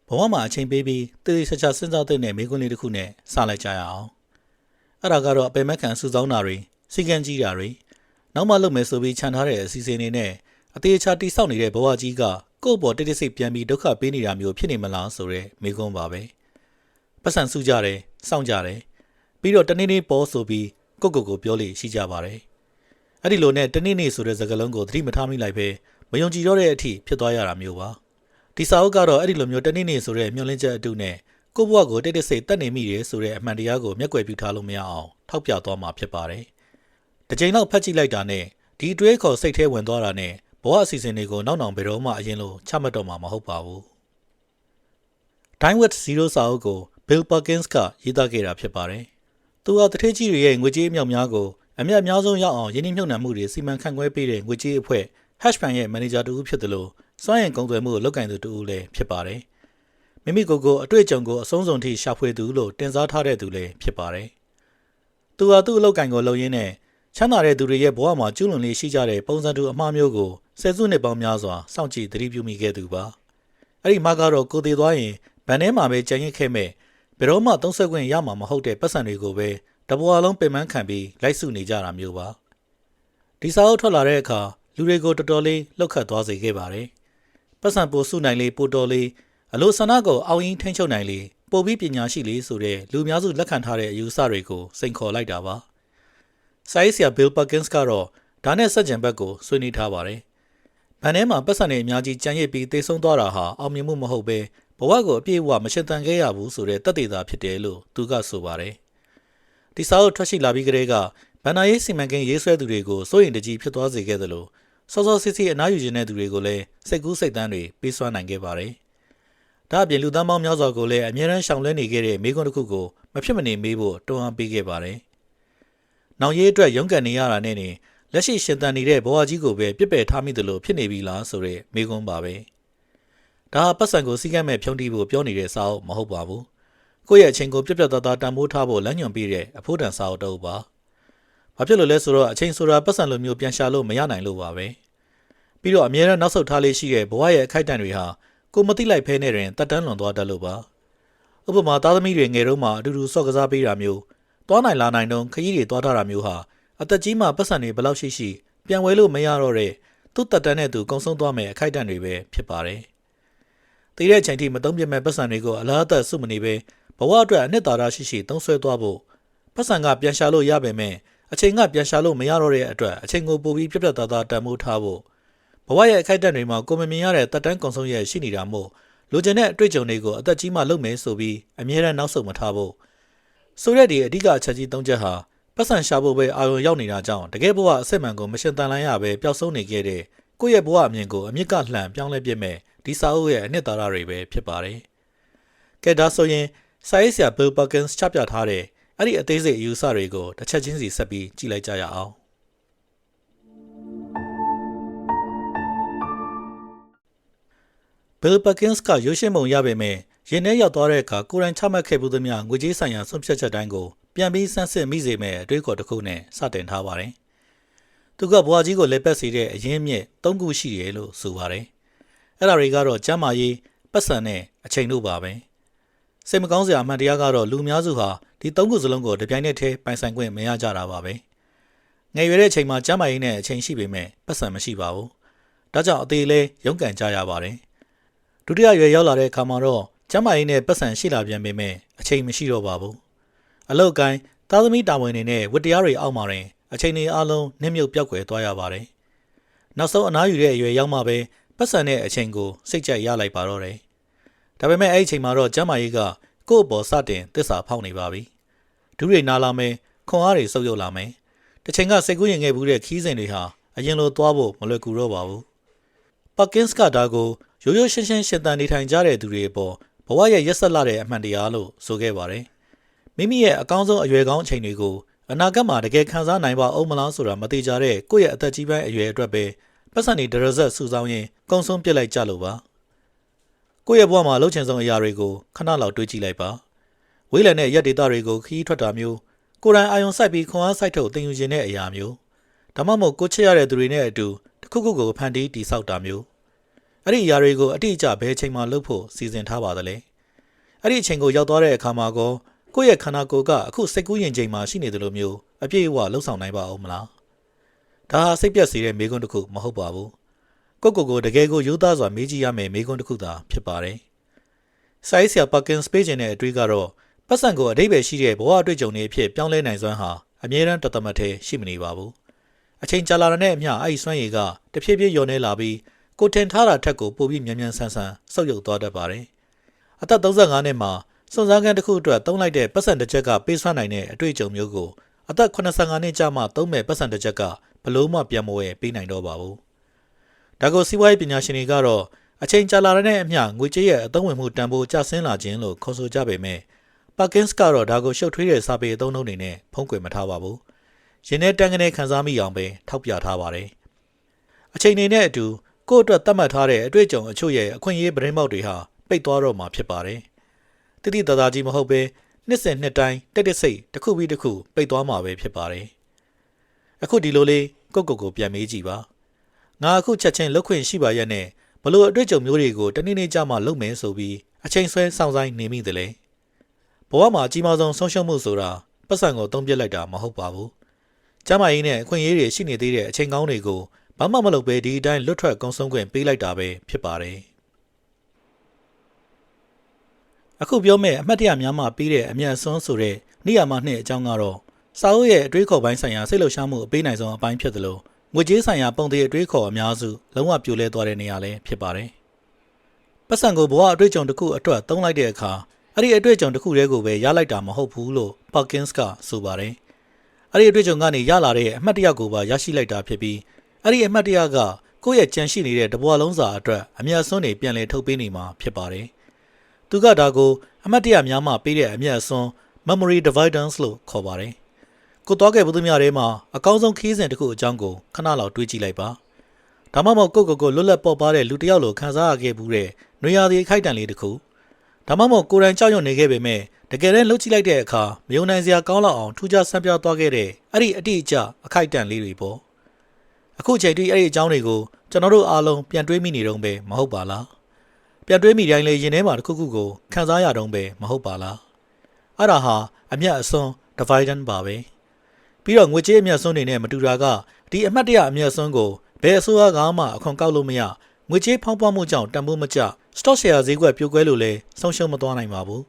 ဘဝမှာအချိန်ပေးပြီးတည်တည်ချာချာစဉ်းစားတဲ့မိကွန်းလေးတစ်ခုနဲ့စလိုက်ကြရအောင်အဲ့ဒါကတော့အပေမက်ခံစုဆောင်းတာတွေစီကံကြီးတာတွေနောက်မှလုပ်မယ်ဆိုပြီးခြံထားတဲ့အစီအစဉ်တွေနဲ့အသေးချာတိဆောက်နေတဲ့ဘဝကြီးကကိုယ့်ဘော်တိတ်တိတ်ဆိတ်ပြန်ပြီးဒုက္ခပေးနေတာမျိုးဖြစ်နေမလားဆိုတဲ့မိကွန်းပါပဲပတ်စံစုကြတယ်စောင့်ကြတယ်ပြီးတော့တနေ့နေ့ပေါ်ဆိုပြီးကိုပြောလေရှိကြပါတယ်အဲ့ဒီလိုနဲ့တနေ့နေ့ဆိုတဲ့စကားလုံးကိုသတိမထားမိလိုက်ပဲမယုံကြည်တော့တဲ့အထိဖြစ်သွားရတာမျိုးပါဒီစာအုပ်ကတော့အဲ့ဒီလိုမျိုးတနေ့နေ့ဆိုတဲ့မျှော်လင့်ချက်အတုနဲ့ကိုယ့်ဘဝကိုတိတ်တိတ်ဆိတ်တတ်နေမိတယ်ဆိုတဲ့အမှန်တရားကိုမျက်ကွယ်ပြုထားလို့မရအောင်ထောက်ပြသွားမှာဖြစ်ပါတယ်တစ်ချိန်လောက်ဖတ်ကြည့်လိုက်တာနဲ့ဒီအတွေးခေါ်စိတ်ထဲဝင်သွားတာနဲ့ဘဝအစီအစဉ်တွေကိုနောက်နောက်ဘယ်တော့မှအရင်လိုချမှတ်တော့မှာမဟုတ်ပါဘူး Time with Zero စာအုပ်ကို Bill Perkins ကရေးသားခဲ့တာဖြစ်ပါတယ်သူဟာတထေးကြီးတွေရဲ့ငွေကြေးအမြောက်များကိုအမြတ်အများဆုံးရောက်အောင်ယင်းနှိမ့်မြုပ်နှံမှုတွေစီမံခန့်ခွဲပေးတဲ့ငွေကြေးအဖွဲ့ Hash Fund ရဲ့မန်နေဂျာတူဖြစ်တယ်လို့စွမ်းရည်ကုန်သွယ်မှုကိုလုပ်ကိုင်သူတူလည်းဖြစ်ပါတယ်မိမိကိုယ်ကိုအတွေ့အကြုံကိုအဆုံးစုံထိရှာဖွေသူလို့တင်စားထားတဲ့သူလည်းဖြစ်ပါတယ်သူဟာသူ့အလုပ်ကိုင်ကိုလုပ်ရင်းနဲ့ချမ်းသာတဲ့သူတွေရဲ့ဘဝမှာကျူးလွန်လေးရှိကြတဲ့ပုံစံတူအမှားမျိုးကိုဆယ်စုနှစ်ပေါင်းများစွာစောင့်ကြည့်သတိပြုမိခဲ့သူပါအဲ့ဒီမှာကတော့ကိုသေးသွားရင်ဗန်ထဲမှာပဲကြံရစ်ခဲ့မဲ့ဘယ်တော့မှသုံးဆက်ခွင့်ရမှာမဟုတ်တဲ့ပတ်စံတွေကိုပဲတဘွားလုံးပင်ပန်းခံပြီးလိုက်စုနေကြတာမျိုးပါဒီစာအုပ်ထွက်လာတဲ့အခါလူတွေကိုတော်တော်လေးလှုပ်ခတ်သွားစေခဲ့ပါတယ်ပတ်စံပိုစုနိုင်လေပိုတော်လေးအလိုဆန္ဒကိုအောင်ရင်ထိန်းချုပ်နိုင်လေပိုပြီးပညာရှိလေဆိုတဲ့လူများစုလက်ခံထားတဲ့အယူအဆတွေကိုစိန်ခေါ်လိုက်တာပါစာရေးဆရာ Bill Perkins ကတော့ဒါနဲ့ဆက်ကြံဘက်ကိုဆွေးနွေးထားပါတယ်ဗန်ထဲမှာပတ်စံတွေအများကြီးကြံရစ်ပြီးသေဆုံးသွားတာဟာအောင်မြင်မှုမဟုတ်ပဲဘဝကိုအပြည့်အဝမရှင်သန်ခဲ့ရဘူးဆိုတဲ့တသက်သာဖြစ်တယ်လို့သူကဆိုပါတယ်ဒီစာအုပ်ထွက်ရှိလာပြီးကတည်းကဗန်နာရေးစီမံကိန်းရေးဆွဲသူတွေကိုစိုးရိမ်တကြီးဖြစ်သွားစေခဲ့သလိုစောစောစစ်စစ်အနားယူခြင်းတဲ့သူတွေကိုလည်းစိတ်ကူးစိတ်သန်းတွေပေးစွမ်းနိုင်ခဲ့ပါတယ်ဒါအပြင်လူသားပေါင်းများစွာကိုလည်းအမြဲတမ်းရှောင်လွှဲနေခဲ့တဲ့မိကွန်းတစ်ခုကိုမဖြစ်မနေမေးဖို့တွန်းအားပေးခဲ့ပါတယ်နောင်ရေးအတွက်ရုန်းကန်နေရတာနဲ့လက်ရှိရှင်သန်နေတဲ့ဘဝကြီးကိုပဲပြစ်ပယ်ထားမိသလိုဖြစ်နေပြီလားဆိုတဲ့မိကွန်းပါပဲဒါဟာပတ်စံကိုစီးကမ်းမဲ့ဖြုံးတီးဖို့ပြောနေတဲ့စာအုပ်မဟုတ်ပါဘူးကိုယ့်ရဲ့အချိန်ကိုပြတ်ပြတ်သားသားတန်ဖိုးထားဖို့လမ်းညွှန်ပေးတဲ့အဖို့တန်စာအုပ်တစ်အုပ်ပါဘာဖြစ်လို့လဲဆိုတော့အချိန်ဆိုတာပတ်စံလိုမျိုးပြန်ရှာလို့မရနိုင်လို့ပါပဲပြီးတော့အမြဲတမ်းနောက်ဆုတ်ထားလေးရှိတဲ့ဘဝရဲ့အခိုက်အတန့်တွေဟာကိုမသိလိုက်ဖဲနဲ့တင်တက်တန်းလွန်သွားတတ်လို့ပါဥပမာသားသမီးတွေငယ်တုန်းမှာအတူတူဆော့ကစားပေးတာမျိုးသွားနိုင်လာနိုင်တော့ခရီးတွေသွားထားတာမျိုးဟာအသက်ကြီးမှပတ်စံတွေဘယ်လောက်ရှိပြန်ဝဲလို့မရတော့တဲ့သူ့တက်တန်းနဲ့သူကုံဆုံးသွားမယ်အခိုက်အတန့်တွေပဲဖြစ်ပါတယ်တည်တဲ့အချိန်ထိမတုံ့ပြန်မဲ့ပတ်စံတွေကိုအလားအသက်စုမနေပဲဘဝအတွက်အနှစ်သာရရှိသုံးဆွဲသွားဖို့ပတ်စံကပြန်ရှာလို့ရပေမဲ့အချိန်ကပြန်ရှာလို့မရတော့တဲ့အတွက်အချိန်ကိုပိုပြီးပြတ်ပြတ်သားသားတန်ဖိုးထားဖို့ဘဝရဲ့အခိုက်အတန့်တွေမှာကိုမမြင်ရတဲ့တက်တန်းကုံဆုံးရဲ့ရှိနေတာမို့လိုချင်တဲ့အတွေ့အကြုံတွေကိုအသက်ကြီးမှလုပ်မယ်ဆိုပြီးအမြဲတမ်းနောက်ဆုတ်မထားဖို့ဆိုရက်ဒီအဓိကအချက်ကြီး၃ချက်ဟာပတ်စံရှာဖို့ပဲအာရုံရောက်နေတာကြောင့်တကယ်ဘဝအစစ်မှန်ကိုမရှင်သန်လိုက်ရပဲပျောက်ဆုံးနေခဲ့တဲ့ကိုယ့်ရဲ့ဘဝအမြင်ကိုအမြင့်ကလှန်ပြောင်းလဲပြစ်မဲ့ဒီစာအုပ်ရဲ့အနှစ်သာရတွေပဲဖြစ်ပါတယ်။ကဲဒါဆိုရင်စာရေးဆရာ Bill Perkins ချပြထားတဲ့အဲ့ဒီအသေးစိတ်အယူအဆတွေကိုတစ်ချက်ချင်းစီဆက်ပြီးကြည့်လိုက်ကြရအောင်။ Bill Perkins ကရွှေရှင်းပုံရပေမဲ့ရင်ထဲရောက်သွားတဲ့အခါကိုယ်တိုင်ချမှတ်ခဲ့မှုသမျှငွေကြေးဆိုင်ရာဆုံးဖြတ်ချက်တိုင်းကိုပြန်ပြီးစမ်းစစ်မိစေမဲ့အတွေးခေါ်တစ်ခုနဲ့စတင်ထားပါတယ်။သူကဘွားကြီးကိုလက်ပတ်စေတဲ့အရင်းမြစ်၃ခုရှိတယ်လို့ဆိုပါတယ်။အဲ့ဒါတွေကတော့ကျမ်းမာရေးပတ်စံနဲ့အချိန်တို့ပါပဲ။စိတ်မကောင်းစရာအမှန်တရားကတော့လူများစုဟာဒီ၃ခုစလုံးကိုတပြိုင်နက်တည်းပိုင်ဆိုင်ခွင့်မရကြတာပါပဲ။ငယ်ရွယ်တဲ့အချိန်မှာကျမ်းမာရေးနဲ့အချိန်ရှိပေမဲ့ပတ်စံမရှိပါဘူး။ဒါကြောင့်အသေးလေးရုန်းကန်ကြရပါတယ်။ဒုတိယရွယ်ရောက်လာတဲ့အခါမှာတော့ကျမ်းမာရေးနဲ့ပတ်စံရှိလာပြန်ပေမဲ့အချိန်မရှိတော့ပါဘူးအလောက်ကိုင်းသားသမီးတာဝန်တွေနဲ့ဝတ္တရားတွေအောက်မှာတွင်အချိန်တွေအလုံးနှိမ့်မြုပ်ပြောက်ကွယ်သွားရပါတယ်နောက်ဆုံးအနားယူတဲ့အရွယ်ရောက်မှပဲပတ်စံတဲ့အချိန်ကိုစိတ်ကြိုက်ရလိုက်ပါတော့တယ်ဒါပေမဲ့အဲ့ဒီအချိန်မှာတော့ကျမ်းမာရေးကကိုယ့်အပေါ်စတင်သစ္စာဖောက်နေပါပြီဒုတွေနာလာမယ်ခွန်အားတွေဆုပ်ယုပ်လာမယ်တစ်ချိန်ကစိတ်ကူးရင်ခဲ့ဘူးတဲ့ခီးစဉ်တွေဟာအရင်လိုသွားဖို့မလွယ်ကူတော့ပါဘူးPerkins ကဒါကိုရိုးရိုးရှင်းရှင်းရှင်သန်နေထိုင်ကြတဲ့သူတွေအပေါ်ဘဝရဲ့ရက်ဆက်လာတဲ့အမှန်တရားလို့ဆိုခဲ့ပါတယ်မိမိရဲ့အကောင်းဆုံးအရွယ်ကောင်းအချိန်တွေကိုအနာဂတ်မှာတကယ်ခံစားနိုင်ပါအောင်မလားဆိုတာမသိကြတဲ့ကိုယ့်ရဲ့အသက်ကြီးပိုင်းအရွယ်အတွက်ပဲပတ်စံနေဒရဇက်စုဆောင်းရင်ကုံဆုံးပြစ်လိုက်ကြလို့ပါကိုယ့်ရဲ့ဘဝမှာလှုပ်ချင်ဆုံးအရာတွေကိုခဏလောက်တွေးကြည့်လိုက်ပါဝေးလံတဲ့ရက်ဒေတာတွေကိုခီးထွက်တာမျိုးကိုယ်တိုင်အာယုံစိုက်ပြီးခွန်အားစိုက်ထုတ်သင်ယူခြင်းတဲ့အရာမျိုးဒါမှမဟုတ်ကိုချစ်ရတဲ့သူတွေနဲ့အတူတစ်ခုခုကိုဖန်တီးတည်ဆောက်တာမျိုး အဲ့ဒီအရာတွေကိုအတိအကျဘယ်အချိန်မှလုပ်ဖို့စီစဉ်ထားပါသလဲအဲ့ဒီအချိန်ကိုရောက်သွားတဲ့အခါမှာကိုယ့်ရဲ့ခန္ဓာကိုယ်ကအခုစိတ်ကူးယဉ်ချိန်မှာရှိနေတယ်လို့မျိုးအပြည့်အဝလှုပ်ဆောင်နိုင်ပါဦးမလားဒါဟာစိတ်ပြက်စေတဲ့မေးခွန်းတစ်ခုမဟုတ်ပါဘူးကိုတကယ်ကိုရိုးသားစွာမေးကြည့်ရမယ့်မေးခွန်းတစ်ခုသာဖြစ်ပါတယ်ဆိုင်းဆရာပါကင်စပေးခြင်းတဲ့အတွေ့ကတော့ပတ်စံကိုအဓိပ္ပာယ်ရှိတဲ့ဘဝအတွေ့အကြုံတွေအဖြစ်ပြောင်းလဲနိုင်စွမ်းဟာအမြဲတမ်းတသမတ်ထဲရှိမနေပါဘူးအချိန်ကြာလာတဲ့အမျှအဲ့ဒီစွမ်းရည်ကတဖြည်းဖြည်းလျော့နေလာပြီးကိုတင်ထားတာထက်ကိုပိုပြီးမြန်ဆန်ဆုတ်ယုတ်သွားတတ်ပါတယ်အသက်35နှစ်မှာစွန့်စားခန်းတစ်ခုအတွက်သုံးလိုက်တဲ့ပတ်စံတစ်ချက်ကပေးစွမ်းနိုင်တဲ့အတွေ့အကြုံမျိုးကိုအသက်85နှစ်ကြာမှသုံးမဲ့ပတ်စံတစ်ချက်ကဘလို့မှပြန်မဝဲပေးနိုင်တော့ပါဘူးဒါကိုစီးပွားရေးပညာရှင်တွေကတော့အချိန်ကြာလာတဲ့အမျှငွေကြေးရဲ့အသုံးဝင်မှုတန်ဖိုးကျဆင်းလာခြင်းလို့ခေါ်ဆိုကြပေမဲ့ပါကင်စ်ကတော့ဒါကိုရှုပ်ထွေးတဲ့စာပေအသုံးအနှုန်းတွေနဲ့ဖုံးကွယ်မထားပါဘူးရင်းနဲ့တန်ကနေခန်းစားမိအောင်ပဲထောက်ပြထားပါတယ်အချိန်တွေနဲ့အတူကိုယ့်အတွက်သတ်မှတ်ထားတဲ့အတွေ့အကြုံအချို့ရဲ့အခွင့်အရေးပရင်းပေါက်တွေဟာပိတ်သွားတော့မှာဖြစ်ပါတယ်တိတိတသားကြီးမဟုတ်ပဲနှစ်စဉ်နှစ်တိုင်းတက်စိတ်တစ်ခုပြီးတစ်ခုပိတ်သွားမှာပဲဖြစ်ပါတယ်အခုဒီလိုလေးကိုပြန်မေးကြည့်ပါငါအခုချက်ချင်းလုတ်ခွင့်ရှိပါရဲ့နဲ့ဘလို့အတွေ့အကြုံမျိုးတွေကိုတနေ့နေ့ကြာမှလုပ်မယ်ဆိုပြီးအချိန်ဆွဲစောင့်ဆိုင်နေမိတယ်လေဘဝမှာအကြီးမားဆုံးဆုံးရှုံးမှုဆိုတာပတ်စံကိုသုံးပြလိုက်တာမဟုတ်ပါဘူးကျမကြီးနဲ့အခွင့်အရေးတွေရှိနေသေးတဲ့အချိန်ကောင်းတွေကိုဘာမှမလုပ်ပဲဒီအတိုင်းလွတ်ထွက်ကုန်းဆုံးခွင့်ပေးလိုက်တာပဲဖြစ်ပါတယ်အခုပြောမဲ့အမှတ်တရများမှပေးတဲ့အမြတ်အစွန်းဆိုတဲ့နေရာမှာနှစ်အကြောင်းကတော့စာအုပ်ရဲ့အတွေးခေါ်ပိုင်းဆိုင်ရာစိတ်လှုပ်ရှားမှုအပေးနိုင်ဆုံးအပိုင်းဖြစ်တယ်လို့ငွေကြေးဆိုင်ရာပုံသေးအတွေးခေါ်အများစုလုံးဝပြိုလဲသွားတဲ့နေရာလည်းဖြစ်ပါတယ်ပတ်စံကိုဘဝအတွေ့အကြုံတစ်ခုအတွက်သုံးလိုက်တဲ့အခါအဲ့ဒီအတွေ့အကြုံတစ်ခုတည်းကိုပဲရလိုက်တာမဟုတ်ဘူးလို့ပါကင်စ်ကဆိုပါတယ်အဲ့ဒီအတွေ့အကြုံကနေရလာတဲ့အမှတ်တရကိုပါရရှိလိုက်တာဖြစ်ပြီးအဲ့ဒီအမှတ်တရကကိုယ့်ရဲ့ကြံရှိနေတဲ့တဘွားလုံးစာအတွက်အမြတ်အစွန်းတွေပြန်လည်ထုတ်ပေးနေမှာဖြစ်ပါတယ်သူကဒါကိုအမှတ်တရများမှပေးတဲ့အမြတ်အစွန်း memory dividends လို့ခေါ်ပါတယ်ကိုသွားခဲ့ဘူးသူများထဲမှာအကောင်းဆုံးခီးစဉ်တစ်ခုအကြောင်းကိုခဏလောက်တွေးကြည့်လိုက်ပါဒါမှမဟုတ်ကိုလွတ်လပ်ပေါ်ပါတဲ့လူတစ်ယောက်လိုခံစားရခဲ့ဘူးတဲ့နွေရာသီအခိုက်အတန့်လေးတစ်ခုဒါမှမဟုတ်ကိုယ်တိုင်ကြောက်ရွံ့နေခဲ့ပေမဲ့တကယ်တမ်းလှုပ်ကြည့်လိုက်တဲ့အခါမယုံနိုင်စရာကောင်းလောက်အောင်ထူးခြားဆန်းပြသွားခဲ့တဲ့အဲ့ဒီအတိအကျအခိုက်အတန့်လေးတွေပေါ့အခုချိန်ထိအဲ့ဒီအကြောင်းတွေကိုကျွန်တော်တို့အားလုံးပြန်တွေးမိနေတော့ပဲမဟုတ်ပါလားပြန်တွေးမိတိုင်းလေရင်ထဲမှာတစ်ခုခုကိုခံစားရတော့ပဲမဟုတ်ပါလားအဲ့ဒါဟာအမြတ်အစွန်း dividend ပါပဲပြီးတော့ငွေကြေးအမြတ်စွန်းတွေနဲ့မတူတာကဒီအမှတ်တရအမြတ်စွန်းကိုဘယ်အစိုးရကမှအခွန်ကောက်လို့မရငွေကြေးဖောင်းပွားမှုကြောင့်တန်ဖိုးမကျ stock share ဈေးကွက်ပြိုကွဲလို့လဲဆုံးရှုံးမသွားနိုင်ပါဘူး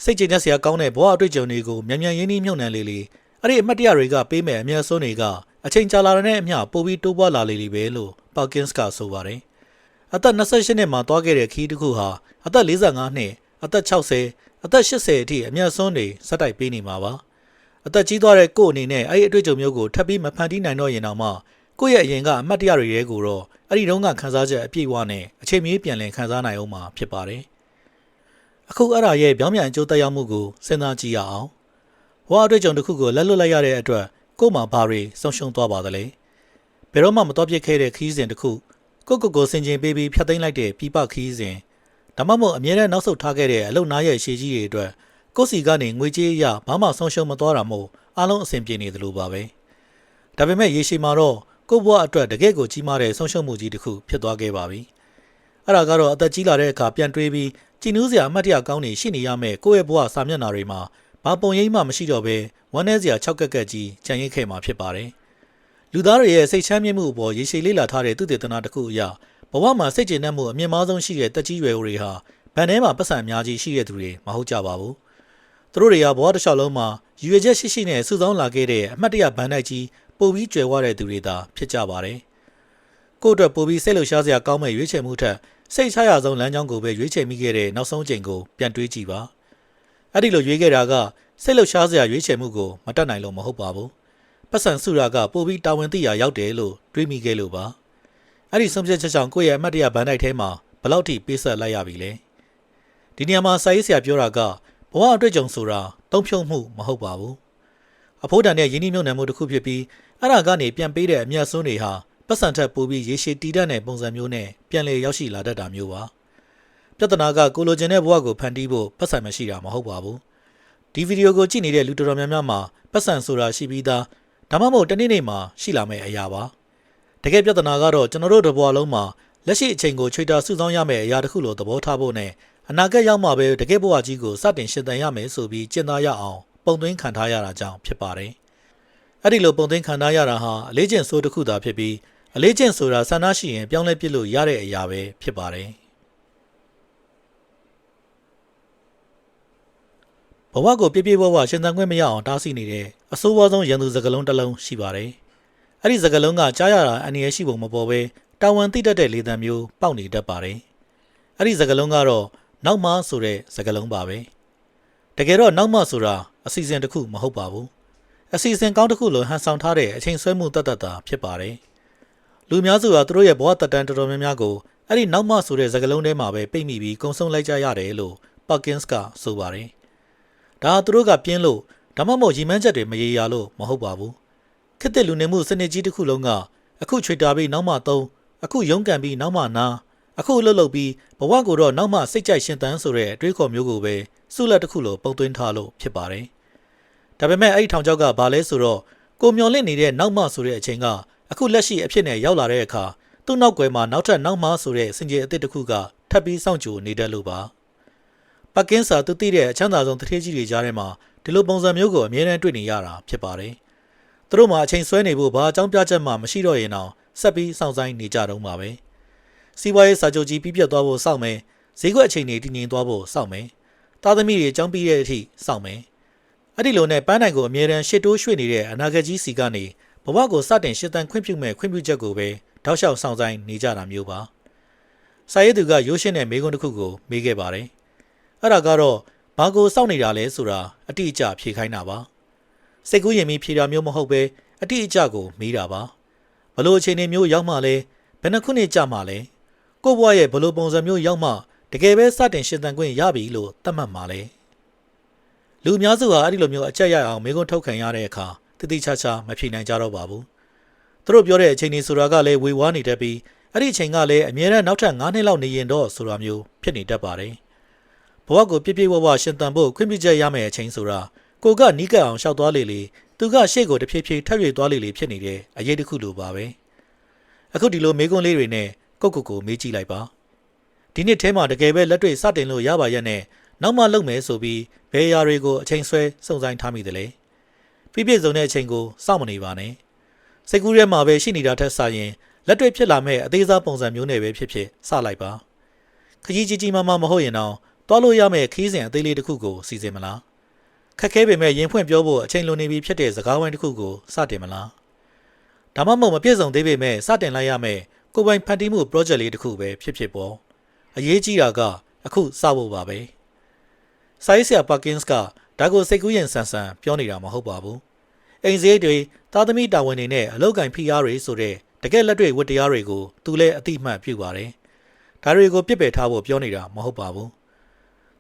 စိတ်ကြည်သက်စရာကောင်းတဲ့ဘဝအတွေ့အကြုံတွေကိုမြန်ရင်းနှီးမြှုပ်နှံလေလေအဲ့ဒီအမှတ်တရတွေကပေးမဲ့အမြတ်စွန်းတွေကအချိန်ကြာလာတဲ့အမျှပိုပြီးတိုးပွားလာလေလေပဲလို့ပါကင်စ်ကဆိုပါတယ်အသက်28နှစ်မှာသွားခဲ့တဲ့ခီးတစ်ခုဟာအသက်45နှစ်အသက်60အသက်80အထိအမြတ်စွန်းတွေစက်တိုက်ပေးနေမှာပါအသက်ကြီးသွားတဲ့ကို့အနေနဲ့အဲ့ဒီအတွေ့အကြုံမျိုးကိုထပ်ပြီးမဖန်တီးနိုင်တော့ရင်တော့မှကိုယ့်ရဲ့အရင်ကအမှတ်တရတွေရဲ့ကိုတော့အဲ့ဒီတုန်းကခန်းစားချက်အပြည့်အဝနဲ့အချိန်မီပြန်လည်ခန်းစားနိုင်အောင်မှာဖြစ်ပါတယ်အခုအဲ့ဒါရဲ့ပြောင်းပြန်အကျိုးသက်ရောက်မှုကိုစဉ်းစားကြည့်ရအောင်ဘဝအတွေ့အကြုံတစ်ခုကိုလက်လွတ်လိုက်ရတဲ့အတွက်ကို့မှာဘာတွေဆုံးရှုံးသွားပါသလဲဘယ်တော့မှမတော်ပြစ်ခဲ့တဲ့ခီးစဉ်တစ်ခုကိုဆင်ခြင်ပေးပြီးဖျက်သိမ်းလိုက်တဲ့ပြပခီးစဉ်ဒါမှမဟုတ်အမြဲတမ်းနောက်ဆုတ်ထားခဲ့တဲ့အလုပ်နားရဲ့ရှည်ကြီးတွေအတွက်ကိုယ့်စီကနေငွေကြေးအရဘာမှဆုံးရှုံးမသွားတာမို့အားလုံးအဆင်ပြေနေသလိုပါပဲဒါပေမဲ့ရေရှည်မှာတော့ကိုယ့်ဘဝအတွက်တကယ့်ကိုကြီးမားတဲ့ဆုံးရှုံးမှုကြီးတစ်ခုဖြစ်သွားခဲ့ပါပြီအဲ့ဒါကတော့အသက်ကြီးလာတဲ့အခါပြန်တွေးပြီးကြည်နူးစရာအမှတ်တရကောင်းနေရှိနေရမယ်ကိုယ့်ရဲ့ဘဝစာမျက်နှာတွေမှာဘာပုံရိပ်မှမရှိတော့ဘဲဝမ်းနည်းစရာ၆ကက်ကြီးခြံရိပ်ခဲ့မှာဖြစ်ပါတယ်လူသားတွေရဲ့စိတ်ချမ်းမြေ့မှုအပေါ်ရေရှည်လေ့လာထားတဲ့သုတေသနတစ်ခုအရဘဝမှာစိတ်ကျေနပ်မှုအမြင့်မားဆုံးရှိတဲ့တက်ကြီးရွယ်အိုတွေဟာဗန်ထဲမှာပတ်စံအများကြီးရှိတဲ့သူတွေမဟုတ်ကြပါဘူးသူတို့တွေကဘဝတစ်လျှောက်လုံးမှာရွေချက်ရှိနဲ့စုဆောင်းလာခဲ့တဲ့အမှတ်တရဗန်တိုက်ကြီးပိုပြီးကျွယ်ဝတဲ့သူတွေသာဖြစ်ကြပါတယ်ကိုယ့်အတွက်ပိုပြီးစိတ်လှုပ်ရှားစရာကောင်းမဲ့ရွေးချယ်မှုထက်စိတ်ချရဆုံးလမ်းကြောင်းကိုပဲရွေးချယ်မိခဲ့တဲ့နောက်ဆုံးချိန်ကိုပြန်တွေးကြည့်ပါအဲ့ဒီလိုရွေးခဲ့တာကစိတ်လှုပ်ရှားစရာရွေးချယ်မှုကိုမတတ်နိုင်လို့မဟုတ်ပါဘူးပတ်စံစုရာကပိုပြီးတာဝန်သိရာရောက်တယ်လို့တွေးမိခဲ့လို့ပါအဲ့ဒီဆုံးဖြတ်ချက်ကြောင့်ကိုယ့်ရဲ့အမှတ်တရဗန်တိုက်ထဲမှာဘယ်လောက်ထိပေးဆက်လိုက်ရပြီလဲဒီနေရာမှာစာရေးဆရာပြောတာကဘဝအတွေ့အကြုံဆိုတာတုံ့ဖြုံမှုမဟုတ်ပါဘူးအဖိုးတန်တဲ့ယင်းနှိမ့်နှံမှုတစ်ခုဖြစ်ပြီးအဲ့ဒါကနေပြန်ပေးတဲ့အမြတ်စွန်းတွေဟာပတ်စံထက်ပိုပြီးရေရှည်တည်တတ်တဲ့ပုံစံမျိုးနဲ့ပြန်လည်ရောက်ရှိလာတတ်တာမျိုးပါပြဿနာကကိုလိုချင်တဲ့ဘဝကိုဖန်တီးဖို့ပတ်စံမရှိတာမဟုတ်ပါဘူးဒီဗီဒီယိုကိုကြည့်နေတဲ့လူတော်တော်များများမှာပတ်စံဆိုတာရှိပြီးသားဒါမှမဟုတ်တနေ့နေ့မှာရှိလာမယ့်အရာပါတကယ်ပြဿနာကတော့ကျွန်တော်တို့တစ်ဘဝလုံးမှာ လက်ရှိအချိန်ကိုချွေတာစုဆောင်းရမယ့်အရာတစ်ခုလိုသဘောထားဖို့နဲ့အနာဂတ်ရောက်မှပဲတကယ်ဘဝကြီးကိုစတင်ရှင်သန်ရမယ်ဆိုပြီးကျင့်သားရအောင်ပုံသွင်းခံထားရတာကြောင့်ဖြစ်ပါတယ်။အဲ့ဒီလိုပုံသွင်းခံထားရတာဟာအလေးကျင့်ဆိုးတစ်ခုသာဖြစ်ပြီးအလေးကျင့်ဆိုတာဆန္ဒရှိရင်ပြောင်းလဲပြစ်လို့ရတဲ့အရာပဲဖြစ်ပါတယ်။ဘဝကိုပြည့်ပြည့်ဝဝရှင်သန်ခွင့်မရအောင်တားဆီးနေတဲ့အဆိုးဝါးဆုံးရန်သူစကားလုံးတစ်လုံးရှိပါတယ်။အဲ့ဒီစကားလုံးကကြားရတာအန္တရာယ်ရှိပုံမပေါ်ဘဲတာဝန်သိတတ်တဲ့လေသံမျိုးပေါက်နေတတ်ပါတယ်။အဲ့ဒီစကားလုံးကတော့နောက်မှဆိုတဲ့စကားလုံးပါပဲ။တကယ်တော့နောက်မှဆိုတာအစီအစဉ်တစ်ခုမဟုတ်ပါဘူး။အစီအစဉ်ကောင်းတစ်ခုလိုဟန်ဆောင်ထားတဲ့အချိန်ဆွဲမှုတတ်တတ်တာဖြစ်ပါတယ်။လူများစုကသူတို့ရဲ့ဘဝတက်တန်းတော်တော်များများကိုအဲ့ဒီနောက်မှဆိုတဲ့စကားလုံးထဲမှာပဲပိတ်မိပြီးကုံဆုံးလိုက်ကြရတယ်လို့ပါကင်စ်ကဆိုပါတယ်။ဒါသူတို့ကပြင်းလို့ဒါမှမဟုတ်ရီမန်းချက်တွေမရေရာလို့မဟုတ်ပါဘူး။ခက်တဲ့လူနေမှုစနစ်ကြီးတစ်ခုလုံးကအခုချွေတာပြီးနောက်မှသုံးအခုရုန်းကန်ပြီးနောက်မှနာအခုလှုပ်လှုပ်ပြီးဘဝကိုတော့နောက်မှစိတ်ကြိုက်ရှင်သန်ဆိုတဲ့အတွေးခေါ်မျိုးကိုပဲစုလက်တစ်ခုလိုပုံသွင်းထားလို့ဖြစ်ပါတယ်။ဒါပေမဲ့အဲ့ဒီထောင်ချောက်ကဘာလဲဆိုတော့ကိုမျော်လင့်နေတဲ့နောက်မှဆိုတဲ့အချိန်ကအခုလက်ရှိအဖြစ်နဲ့ရောက်လာတဲ့အခါသူ့နောက်ွယ်မှာနောက်ထပ်နောက်မှဆိုတဲ့စင်ကြယ်အသစ်တစ်ခုကထပ်ပြီးစောင့်ကြိုနေတတ်လို့ပါ။ပါကင်ဆာသူသိတဲ့အချမ်းသာဆုံးတထေးကြီးတွေကြားထဲမှာဒီလိုပုံစံမျိုးကိုအမြဲတမ်းတွေ့နေရတာဖြစ်ပါတယ်။သူတို့မှာအချိန်ဆွဲနေဖို့ဘာအကြောင်းပြချက်မှမရှိတော့ရင်တော့ဆက်ပြီးစောင့်ဆိုင်နေကြတော့မှာပဲ။စီးပွားရေးစာချုပ်ကြီးပြည့်ပြတ်သွားဖို့စောင့်မယ်။ဈေးကွက်အချိန်တွေတည်ငြိမ်သွားဖို့စောင့်မယ်။သားသမီးတွေအကြောင်းပြည့်တဲ့အထိစောင့်မယ်။အဲ့ဒီလိုနဲ့ပန်းနိုင်ကိုအမြဲတမ်းရှစ်တိုးရွှေ့နေတဲ့အနာဂတ်ကြီးစီကနေဘဝကိုစတင်ရှင်သန်ခွင့်ပြုမဲ့ခွင့်ပြုချက်ကိုပဲတောက်လျှောက်စောင့်ဆိုင်နေကြတာမျိုးပါ။စာရေးသူကရိုးရှင်းတဲ့မေးခွန်းတစ်ခုကိုမေးခဲ့ပါတယ်။အဲ့ဒါကတော့ဘာကိုစောင့်နေတာလဲဆိုတာအတိအကျဖြေခိုင်းတာပါ။စိတ်ကူးရင်ပြီးဖြေတာမျိုးမဟုတ်ပဲအတိအကျကိုမေးတာပါ။ဘလို့အခြေအနေမျိုးရောက်မှလဲဘယ်နှခုနှစ်ကြာမှလဲကိုယ့်ဘဝရဲ့ဘလို့ပုံစံမျိုးရောက်မှတကယ်ပဲစတင်ရှင်သန်ခွင့်ရပြီလို့သတ်မှတ်မှလဲလူအများစုဟာအဲ့ဒီလိုမျိုးအချက်ရအောင်မေးခွန်းထုတ်ခံရတဲ့အခါတတိချာချာမဖြေနိုင်ကြတော့ပါဘူးသူတို့ပြောတဲ့အချိန်ကြီးဆိုတာကလည်းဝေဝါးနေတတ်ပြီးအဲ့ဒီအချိန်ကလည်းအများနဲ့နောက်ထပ်9နှစ်လောက်နေရင်တော့ဆိုတာမျိုးဖြစ်နေတတ်ပါတယ်ဘဝကိုပြည့်ပြည့်ဝဝရှင်သန်ဖို့ခွင့်ပြုချက်ရမယ့်အချိန်ဆိုတာကိုကနီးကပ်အောင်ရှောက်သွားလေလေသူကရှေ့ကိုတဖြည်းဖြည်းထပ်ရွေသွားလေလေဖြစ်နေတဲ့အရေးတစ်ခုလိုပါပဲအခုဒီလိုမေးခွန်းလေးတွေနဲ့ကိုမေးကြည့်လိုက်ပါဒီနှစ်ထဲမှာတကယ်ပဲလက်တွေ့စတင်လို့ရပါရဲ့နဲ့နောက်မှလုပ်မယ်ဆိုပြီးဘယ်အရာတွေကိုအချိန်ဆွဲစုံစမ်းထားမိသလဲပြည့်ပြည့်စုံတဲ့အချိန်ကိုစောင့်မနေပါနဲ့စိတ်ကူးထဲမှာပဲရှိနေတာထက်စာရင်လက်တွေ့ဖြစ်လာမဲ့အသေးစားပုံစံမျိုးနဲ့ပဲဖြစ်ဖြစ်စလိုက်ပါခကြီးကြီးမားမားမဟုတ်ရင်တော့တွားလို့ရမယ့်ခီးစဉ်အသေးလေးတစ်ခုကိုစီစဉ်မလားခက်ခဲပေမဲ့ရင်ဖွင့်ပြောဖို့အချိန်လိုနေပြီဖြစ်တဲ့စကားဝိုင်းတစ်ခုကိုစတင်မလားဒါမှမဟုတ်မပြည့်စုံသေးပေမဲ့စတင်လိုက်ရမယ့်ကိုပိုင်ဖန်တီးမှု project လေးတစ်ခုပဲဖြစ်ဖြစ်ပေါ့အရေးကြီးတာကအခုစဖို့ပါပဲစာရေးဆရာပါကင်စ်ကဒါကိုစိတ်ကူးရင်ဆန်ဆန်ပြောနေတာမဟုတ်ပါဘူးအိမ်စရိတ်တွေသားသမီးတာဝန်တွေနဲ့အလုပ်ကိုင်ဖိအားတွေဆိုတဲ့တကယ်လက်တွေ့ဝတ္တရားတွေကိုသူလည်းအတိအမှတ်ပြုပါတယ်ဒါတွေကိုပြစ်ပယ်ထားဖို့ပြောနေတာမဟုတ်ပါဘူး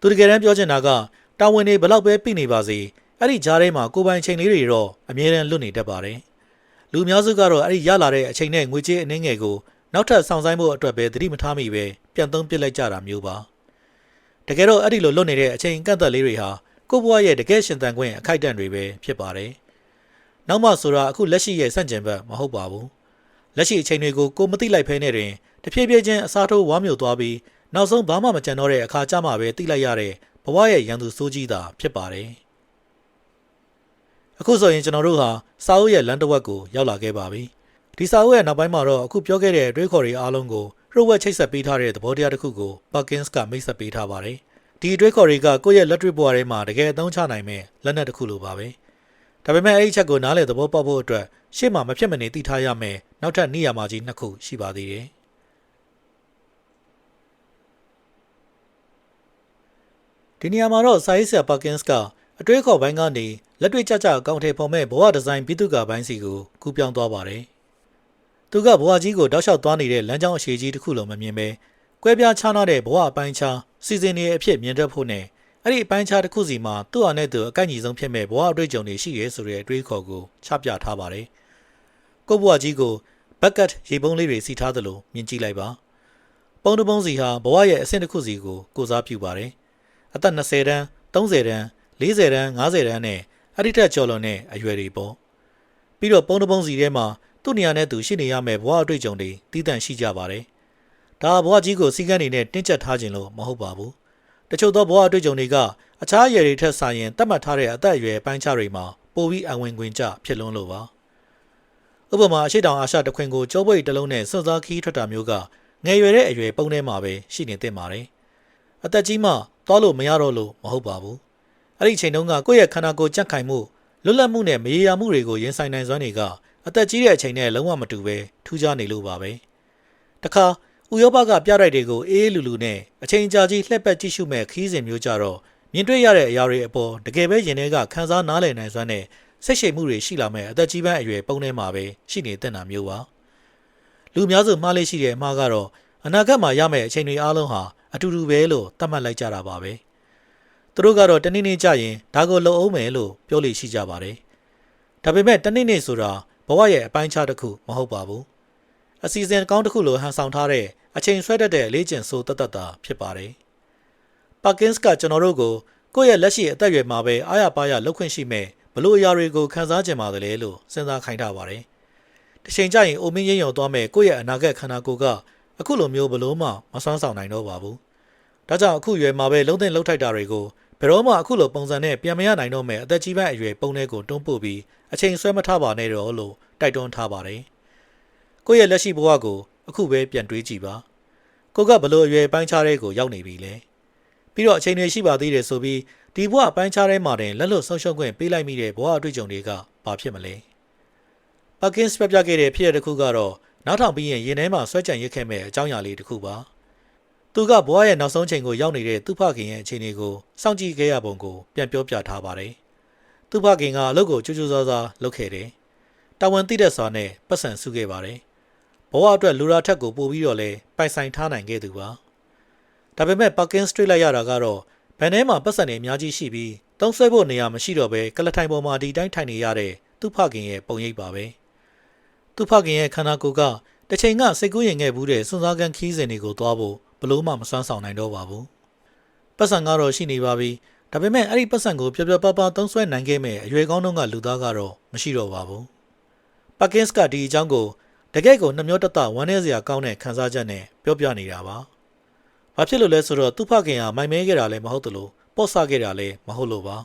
သူတကယ်တမ်းပြောချင်တာကတာဝန်တွေဘလောက်ပဲပြိနေပါစေအဲ့ဒီကြားထဲမှာကိုပိုင်ချိန်လေးတွေတော့အမြဲတမ်းလွတ်နေတတ်ပါတယ်လူများစုကတော့အဲ့ဒီရလာတဲ့အချိန်နဲ့ငွေကြေးအနှင်းငယ်ကိုနောက်ထပ်ဆောင်ဆိုင်ဖို့အတွက်ပဲသတိမထားမိပဲပြန်သုံးပစ်လိုက်ကြတာမျိုးပါတကယ်တော့အဲ့ဒီလိုလွတ်နေတဲ့အချိန်ကန့်သက်လေးတွေဟာကိုယ့်ဘဝရဲ့တကယ်ရှင်သန်ခွင့်အခိုက်အတန့်တွေပဲဖြစ်ပါတယ်နောက်မှဆိုတာအခုလက်ရှိရဲ့စန့်ကျင်ဘက်မဟုတ်ပါဘူးလက်ရှိအချိန်တွေကိုကိုမသိလိုက်ဖဲနဲ့တွင်တဖြည်းဖြည်းချင်းအစားထိုးဝါမျိုးသွားပြီးနောက်ဆုံးဘာမှမကြံတော့တဲ့အခါကျမှပဲသိလိုက်ရတဲ့ဘဝရဲ့ရန်သူဆိုးကြီးတာဖြစ်ပါတယ်အခုဆိုရင်ကျွန်တော်တို့ဟာစာအုပ်ရဲ့လမ်းတစ်ဝက်ကိုရောက်လာခဲ့ပါပြီဒီစာအုပ်ရဲ့နောက်ပိုင်းမှာတော့အခုပြောခဲ့တဲ့အတွေးခေါ်တွေအားလုံးကိုနှုတ်ဝက်ချိတ်ဆက်ပေးထားတဲ့သဘောတရားတစ်ခုကိုပါကင်စ်ကမိတ်ဆက်ပေးထားပါတယ်ဒီအတွေးခေါ်တွေကကိုယ့်ရဲ့လက်တွေ့ဘဝထဲမှာတကယ်အသုံးချနိုင်မဲ့လက်နက်တစ်ခုလိုပါပဲဒါပေမဲ့အဲ့ဒီချက်ကိုနားလည်သဘောပေါက်ဖို့အတွက်ရှေ့မှာမဖြစ်မနေသိထားရမယ်နောက်ထပ်နေရာမှာကြီးနှစ်ခုရှိပါသေးတယ်ဒီနေရာမှာတော့စာရေးဆရာပါကင်စ်ကအတွေးခေါ်ပိုင်းကနေလက်တွေ့ကျကျအကောင့်ထဲပေါ်မဲ့ဘဝဒီဇိုင်းပြီးသူကပိုင်းစီကိုကူးပြောင်းသွားပါတယ်သူကဘဝကြီးကိုတောက်လျှောက်သွားနေတဲ့လမ်းကြောင်းအခြေကြီးတစ်ခုလုံးမမြင်ပဲကွဲပြားခြားနားတဲ့ဘဝအပိုင်းခြားစီစဉ်နေအဖြစ်မြင်တတ်ဖို့နဲ့အဲ့ဒီအပိုင်းခြားတစ်ခုစီမှာသူ့အနေနဲ့သူအကိုက်ညီဆုံးဖြစ်မဲ့ဘဝအတွေ့အကြုံတွေရှိရဲဆိုတဲ့အတွေးခေါ်ကိုချပြထားပါတယ်ကိုယ့်ဘဝကြီးကိုဘက်ကတ်ရေပုံးလေးတွေစီထားသလိုမြင်ကြည့်လိုက်ပါပုံတစ်ပုံးစီဟာဘဝရဲ့အဆင့်တစ်ခုစီကိုစားပြုပါတယ်အသက်20တန်း30တန်း40တန်း50တန်းနဲ့အဲ့ဒီထက်ကျော်လွန်တဲ့အရွယ်တွေပေါ့ပြီးတော့ပုံတစ်ပုံးစီထဲမှာသူ့နေရာနဲ့သူရှိနေရမယ့်ဘဝအတွေ့အကြုံတွေတည်တံ့ရှိကြပါတယ် ဒါဘဝကြီးကိုစီကံနေနဲ့တင်းကျပ်ထားခြင်းလို့မဟုတ်ပါဘူးတချို့သောဘဝအတွေ့အကြုံတွေကအခြားအရာတွေထက်ဆိုင်ရင်တတ်မှတ်ထားတဲ့အသက်အရွယ်ပိုင်းခြားတွေမှာပိုပြီးအဝင်ခွင်ကျဖြစ်လွန်းလို့ပါဥပမာအရှိတောင်အာရှတခွင်ကိုကြောပွေတလုံးနဲ့စွန့်စားခီးထွက်တာမျိုးကငယ်ရွယ်တဲ့အရွယ်ပုံထဲမှာပဲရှိနေသင့်ပါတယ်အသက်ကြီးမှသွားလို့မရတော့လို့မဟုတ်ပါဘူးအဲ့ဒီအချိန်တုန်းကကိုယ့်ရဲ့ခန္ဓာကိုယ်ကြက်ခိုင်မှုလွတ်လပ်မှုနဲ့မရေရာမှုတွေကိုရင်ဆိုင်နိုင်စွမ်းတွေကအသက်ကြီးတဲ့အချိန်နဲ့လုံးဝမတူပဲထူးခြားနေလို့ပါပဲတခါဥရောပကပြတိုက်တွေကိုအေးအေးလူလူနဲ့အချိန်ကြာကြီးလှည့်ပတ်ကြည့်ရှုမဲ့ခီးစဉ်မျိုးကြတော့မြင်တွေ့ရတဲ့အရာတွေအပေါ်တကယ်ပဲရင်ထဲကခန်းစားနားလည်နိုင်စွမ်းနဲ့စိတ်ရှိမှုတွေရှိလာမဲ့အသက်ကြီးပန်းအရွယ်ပုံထဲမှာပဲရှိနေတဲ့တာမျိုးပါလူများစုမှားလေးရှိတဲ့အမှားကတော့အနာဂတ်မှာရမယ့်အချိန်တွေအားလုံးဟာအတူတူပဲလို့သတ်မှတ်လိုက်ကြတာပါပဲသူတို့ကတော့တနေ့နေ့ကြာရင်ဒါကိုလုံအောင်မယ်လို့ပြောလို့ရှိကြပါတယ်ဒါပေမဲ့တနေ့နေ့ဆိုတာဘဝရဲ့အပိုင်းခြားတစ်ခုမဟုတ်ပါဘူးအစီအစဉ်ကောင်းတစ်ခုလိုဟန်ဆောင်ထားတဲ့အချိန်ဆွဲတတ်တဲ့အလေးကျင့်ဆိုတတ်တာဖြစ်ပါတယ်ပါကင်စ်ကကျွန်တော်တို့ကိုကိုယ့်ရဲ့လက်ရှိအသက်အရွယ်မှာပဲအားရပါးရလှုပ်ခွင့်ရှိမဲ့ဘလို့အရာတွေကိုခန်းစားကြင်ပါတယ်လို့စဉ်းစားခိုင်းထားပါတယ်တစ်ချိန်ကျရင်အိုမင်းရိမ်ရောသွားမဲ့ကိုယ့်ရဲ့အနာဂတ်ခန္ဓာကိုယ်ကအခုလိုမျိုးဘလို့မှမစွမ်းဆောင်နိုင်တော့ပါဘူးဒါကြောင့်အခုရွယ်မှာပဲလုံးသိမ့်လှုပ်ထိုက်တာတွေကိုဘယ်တော့မှအခုလိုပုံစံနဲ့ပြန်မရနိုင်တော့မဲ့အသက်ကြီးပိုင်းအရွယ်ပုံတွေကိုတွန်းပို့ပြီးအချိန်ဆွဲမထားပါနဲ့တော့လို့တိုက်တွန်းထားပါတယ်ကိုယ့်ရဲ့လက်ရှိဘဝကိုအခုပဲပြန်တွေးကြည့်ပါကိုကဘလို့အရွယ်ပိုင်းခြားတဲ့ကိုရောက်နေပြီလေပြီးတော့အချိန်တွေရှိပါသေးတယ်ဆိုပြီးဒီဘဝပိုင်းခြားတဲ့မှာတင်လက်လွတ်ဆုံးရှုံးခွင့်ပေးလိုက်မိတဲ့ဘဝအတွေ့အကြုံတွေကဘာဖြစ်မလဲပါကင်စ်ပြခဲ့တဲ့ဖြစ်ရတဲ့တစ်ခုကတော့နောက်ထောင်ပြီးရင်ရင်ထဲမှာဆွဲကြံရစ်ခဲ့မဲ့အကြောင်းအရာလေးတစ်ခုပါသူကဘဝရဲ့နောက်ဆုံးချိန်ကိုရောက်နေတဲ့သူ့ဖခင်ရဲ့အခြေအနေကိုစောင့်ကြည့်ခဲ့ရပုံကိုပြန်ပြောပြထားပါတယ်သူ့ဖခင်ကအလုပ်ကိုကြိုးကြိုးစားစားလုပ်ခဲ့တယ်တာဝန်သိတဲ့စွာနဲ့ပတ်စံစုခဲ့ပါတယ်ဘဝအတွက်လူရာထက်ကိုပို့ပြီးတော့လဲပိုင်ဆိုင်ထားနိုင်ခဲ့သူပါဒါပေမဲ့ပါကင်စ်တွေ့လိုက်ရတာကတော့ဘန်ထဲမှာပတ်စံတွေအများကြီးရှိပြီးသုံးဆွဲဖို့နေရာမရှိတော့ဘဲကလထိုင်ပေါ်မှာဒီတိုင်းထိုင်နေရတဲ့သူ့ဖခင်ရဲ့ပုံရိပ်ပါပဲသူ့ဖခင်ရဲ့ခန္ဓာကိုယ်ကတစ်ချိန်ကစိတ်ကူးရင်ခဲ့ဘူးတဲ့စွန့်စားကန်ခီးစဉ်တွေကိုသွားဖို့ဘလို့မှမစွမ်းဆောင်နိုင်တော့ပါဘူးပတ်စံကတော့ရှိနေပါပြီဒါပေမဲ့အဲ့ဒီပတ်စံကိုပျော်ပျော်ပါးပါးသုံးဆွဲနိုင်ခဲ့မဲ့အရွယ်ကောင်းတုန်းကလူသားကတော့မရှိတော့ပါဘူးပါကင်စ်ကဒီအကြောင်းကိုတကယ့်ကိုနှမျောတတဝမ်းနည်းစရာကောင်းတဲ့ခံစားချက်နဲ့ပြောပြနေတာပါဘာဖြစ်လို့လဲဆိုတော့သူ့ဖခင်ဟာမိုင်မဲခဲ့တာလည်းမဟုတ်သလိုပေါ့ဆခဲ့တာလည်းမဟုတ်လို့ပ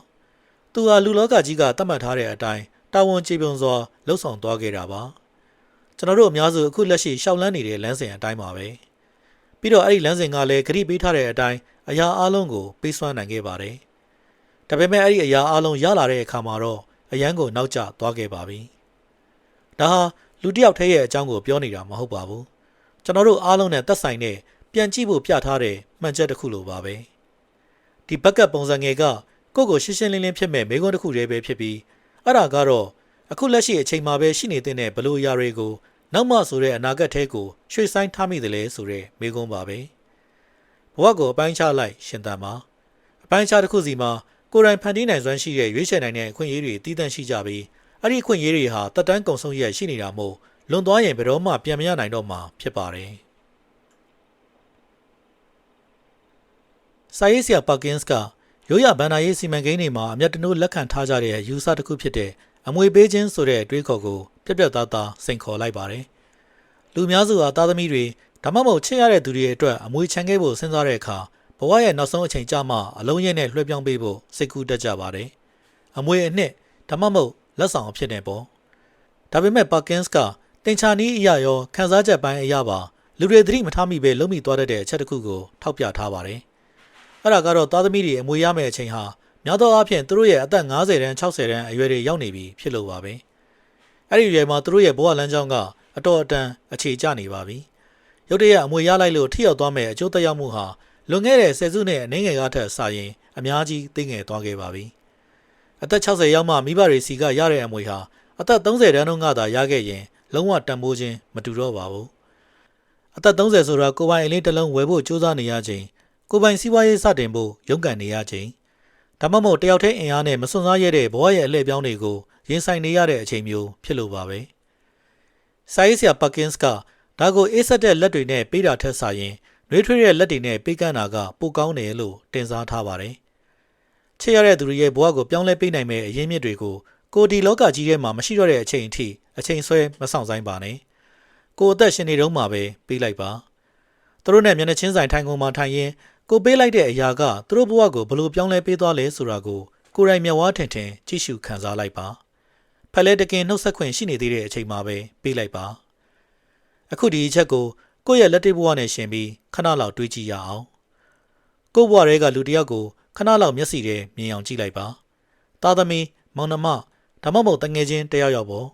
ါသူဟာလူလောကကြီးကသတ်မှတ်ထားတဲ့အတိုင်းတာဝန်ကျေပွန်စွာလှုပ်ဆောင်သွားခဲ့တာပါကျွန်တော်တို့အများစုအခုလက်ရှိရှောက်လန်းနေတဲ့လမ်းစဉ်အတိုင်းပါပဲပြီးတော့အဲ့ဒီလမ်းစဉ်ကလည်းဂရိပေးထားတဲ့အတိုင်းအရာအလုံးကိုပေးစွမ်းနိုင်ခဲ့ပါတယ်ဒါပေမဲ့အဲ့ဒီအရာအလုံးရလာတဲ့အခါမှာတော့အရန်ကိုနောက်ကျသွားခဲ့ပါပြီဒါဟာလူတစ်ယောက်တည်းရဲ့အကြောင်းကိုပြောနေတာမဟုတ်ပါဘူးကျွန်တော်တို့အားလုံးနဲ့သက်ဆိုင်တဲ့ပြန်ကြည့်ဖို့ပြထားတဲ့မှန်ချက်တစ်ခုလိုပါပဲဒီဘက်ကပ်ပုံစံငယ်ကကိုယ့်ကိုရှင်းရှင်းလင်းလင်းဖြစ်မဲ့မိကုံးတစ်ခုတည်းပဲဖြစ်ပြီးအဲ့ဒါကတော့အခုလက်ရှိအချိန်မှာပဲရှိနေတဲ့ဘလို့အရာတွေကိုနောက်မှဆိုတဲ့အနာဂတ်ထဲကိုရွှေ့ဆိုင်ထားမိတယ်လေဆိုတဲ့မိကုံးပါပဲဘဝကိုအပိုင်းခြားလိုက်ရှင်သန်ပါအပိုင်းခြားတစ်ခုစီမှာကိုယ်တိုင်ဖန်တီးနိုင်စွမ်းရှိတဲ့ရွေးချယ်နိုင်တဲ့အခွင့်အရေးတွေတည်တံ့ရှိကြပြီးအဲ့ဒီအခွင့်အရေးတွေဟာတက်တန်းကုံဆုံးရရှိနေတာမို့လွန်သွားရင်ဘယ်တော့မှပြန်မရနိုင်တော့မှာဖြစ်ပါတယ်စာရေးဆရာပါကင်စ်ကရိုးရဘန်နာရေးစီမံကိန်းတွေမှာအမျက်တနိုးလက်ခံထားကြတဲ့ယူဆတစ်ခုဖြစ်တဲ့အမွေပေးခြင်းဆိုတဲ့အတွေးခေါ်ကိုပြက်ပြက်သားသားစိန်ခေါ်လိုက်ပါတယ်လူများစုဟာသားသမီးတွေဒါမှမဟုတ်ချစ်ရတဲ့သူတွေအတွက်အမွေချန်ခဲ့ဖို့စဉ်းစားတဲ့အခါဘဝရဲ့နောက်ဆုံးအချိန်ကြာမှအလုံးရဲနဲ့လွှဲပြောင်းပေးဖို့စိတ်ကူးတက်ကြပါတယ်အမွေအနှစ်ဒါမှမဟုတ်လက်ဆောင်အဖြစ်နဲ့ပေါ့ဒါပေမဲ့ပါကင်စ်ကတင်ချာနီးအရာရောခန်းစားချက်ပိုင်းအရာပါလူတွေသတိမထားမိပဲလုံးမိသွားတတ်တဲ့အချက်တစ်ခုကိုထောက်ပြထားပါတယ်အဲ့ဒါကတော့သားသမီးတွေအမွေရမယ့်အချိန်ဟာများသောအားဖြင့်သူတို့ရဲ့အသက်50တန်း60တန်းအရွယ်တွေရောက်နေပြီဖြစ်လို့ပါပဲအဲ့ဒီအရွယ်မှာသူတို့ရဲ့ဘဝလမ်းကြောင်းကအတော်အတန်အခြေကျနေပါပြီရုတ်တရက်အမွေရလိုက်လို့ထိရောက်သွားမယ့်အကျိုးသက်ရောက်မှုဟာလွန်ခဲ့တဲ့ဆယ်စုနှစ်အနည်းငယ်ကထက်စာရင်အများကြီးသိငယ်သွားခဲ့ပါပြီအသက်60ရောက်မှမိဘတွေစီကရတဲ့အမွေဟာအသက်30တန်းတုန်းကသာရခဲ့ရင်လုံးဝတန်ဖိုးခြင်းမတူတော့ပါဘူးအသက်30ဆိုတာကိုယ်ပိုင်အလေးတစ်လုံးဝယ်ဖို့ကြိုးစားနေရခြင်းကိုယ်ပိုင်စီးပွားရေးစတင်ဖို့ရုန်းကန်နေရခြင်းဒါမှမဟုတ်တယောက်တည်းအင်အားနဲ့မစွန့်စားရတဲ့ဘဝရဲ့အလှည့်ပြောင်းတွေကိုရင်ဆိုင်နေရတဲ့အချိန်မျိုးဖြစ်လို့ပါပဲစာရေးဆရာပါကင်စ်ကဒါကိုအေးဆက်တဲ့လက်တွေနဲ့ပေးတာထက်စာရင်နှွေးထွေးတဲ့လက်တွေနဲ့ပေးကမ်းတာကပိုကောင်းတယ်လို့တင်စားထားပါတယ်ချစ်ရတဲ့သူတွေရဲ့ဘဝကိုပြောင်းလဲပေးနိုင်မဲ့အရင်းမြစ်တွေကိုကိုဒီလောကကြီးထဲမှာမရှိတော့တဲ့အချိန်အထိအချိန်ဆွဲမဆောင်ဆိုင်ပါနဲ့ကိုအသက်ရှင်နေတုန်းမှာပဲပေးလိုက်ပါ သူတို့နဲ့မျက်နှာချင်းဆိုင်ထိုင်ကုန်မှထိုင်ရင်းကိုပေးလိုက်တဲ့အရာကသူတို့ဘဝကိုဘလို့ပြောင်းလဲပေးသွားလဲဆိုတာကိုကိုယ်တိုင်မျက်ဝါးထင်ထင်ကြည့်ရှုခံစားလိုက်ပါဖက်လဲတကင်နှုတ်ဆက်ခွင့်ရှိနေသေးတဲ့အချိန်မှာပဲပေးလိုက်ပါအခုဒီအချက်ကိုကိုယ့်ရဲ့လက်တွေ့ဘဝနဲ့ရှင်ပြီးခဏလောက်တွေးကြည့်ရအောင်ကိုယ့်ဘဝတွေကလူတစ်ယောက်ကိုခဏလောက်မျက်စိထဲမြင်အောင်ကြည့်လိုက်ပါသားသမီးမောင်နှမဒါမှမဟုတ်တငယ်ချင်းတယောက်ပေါ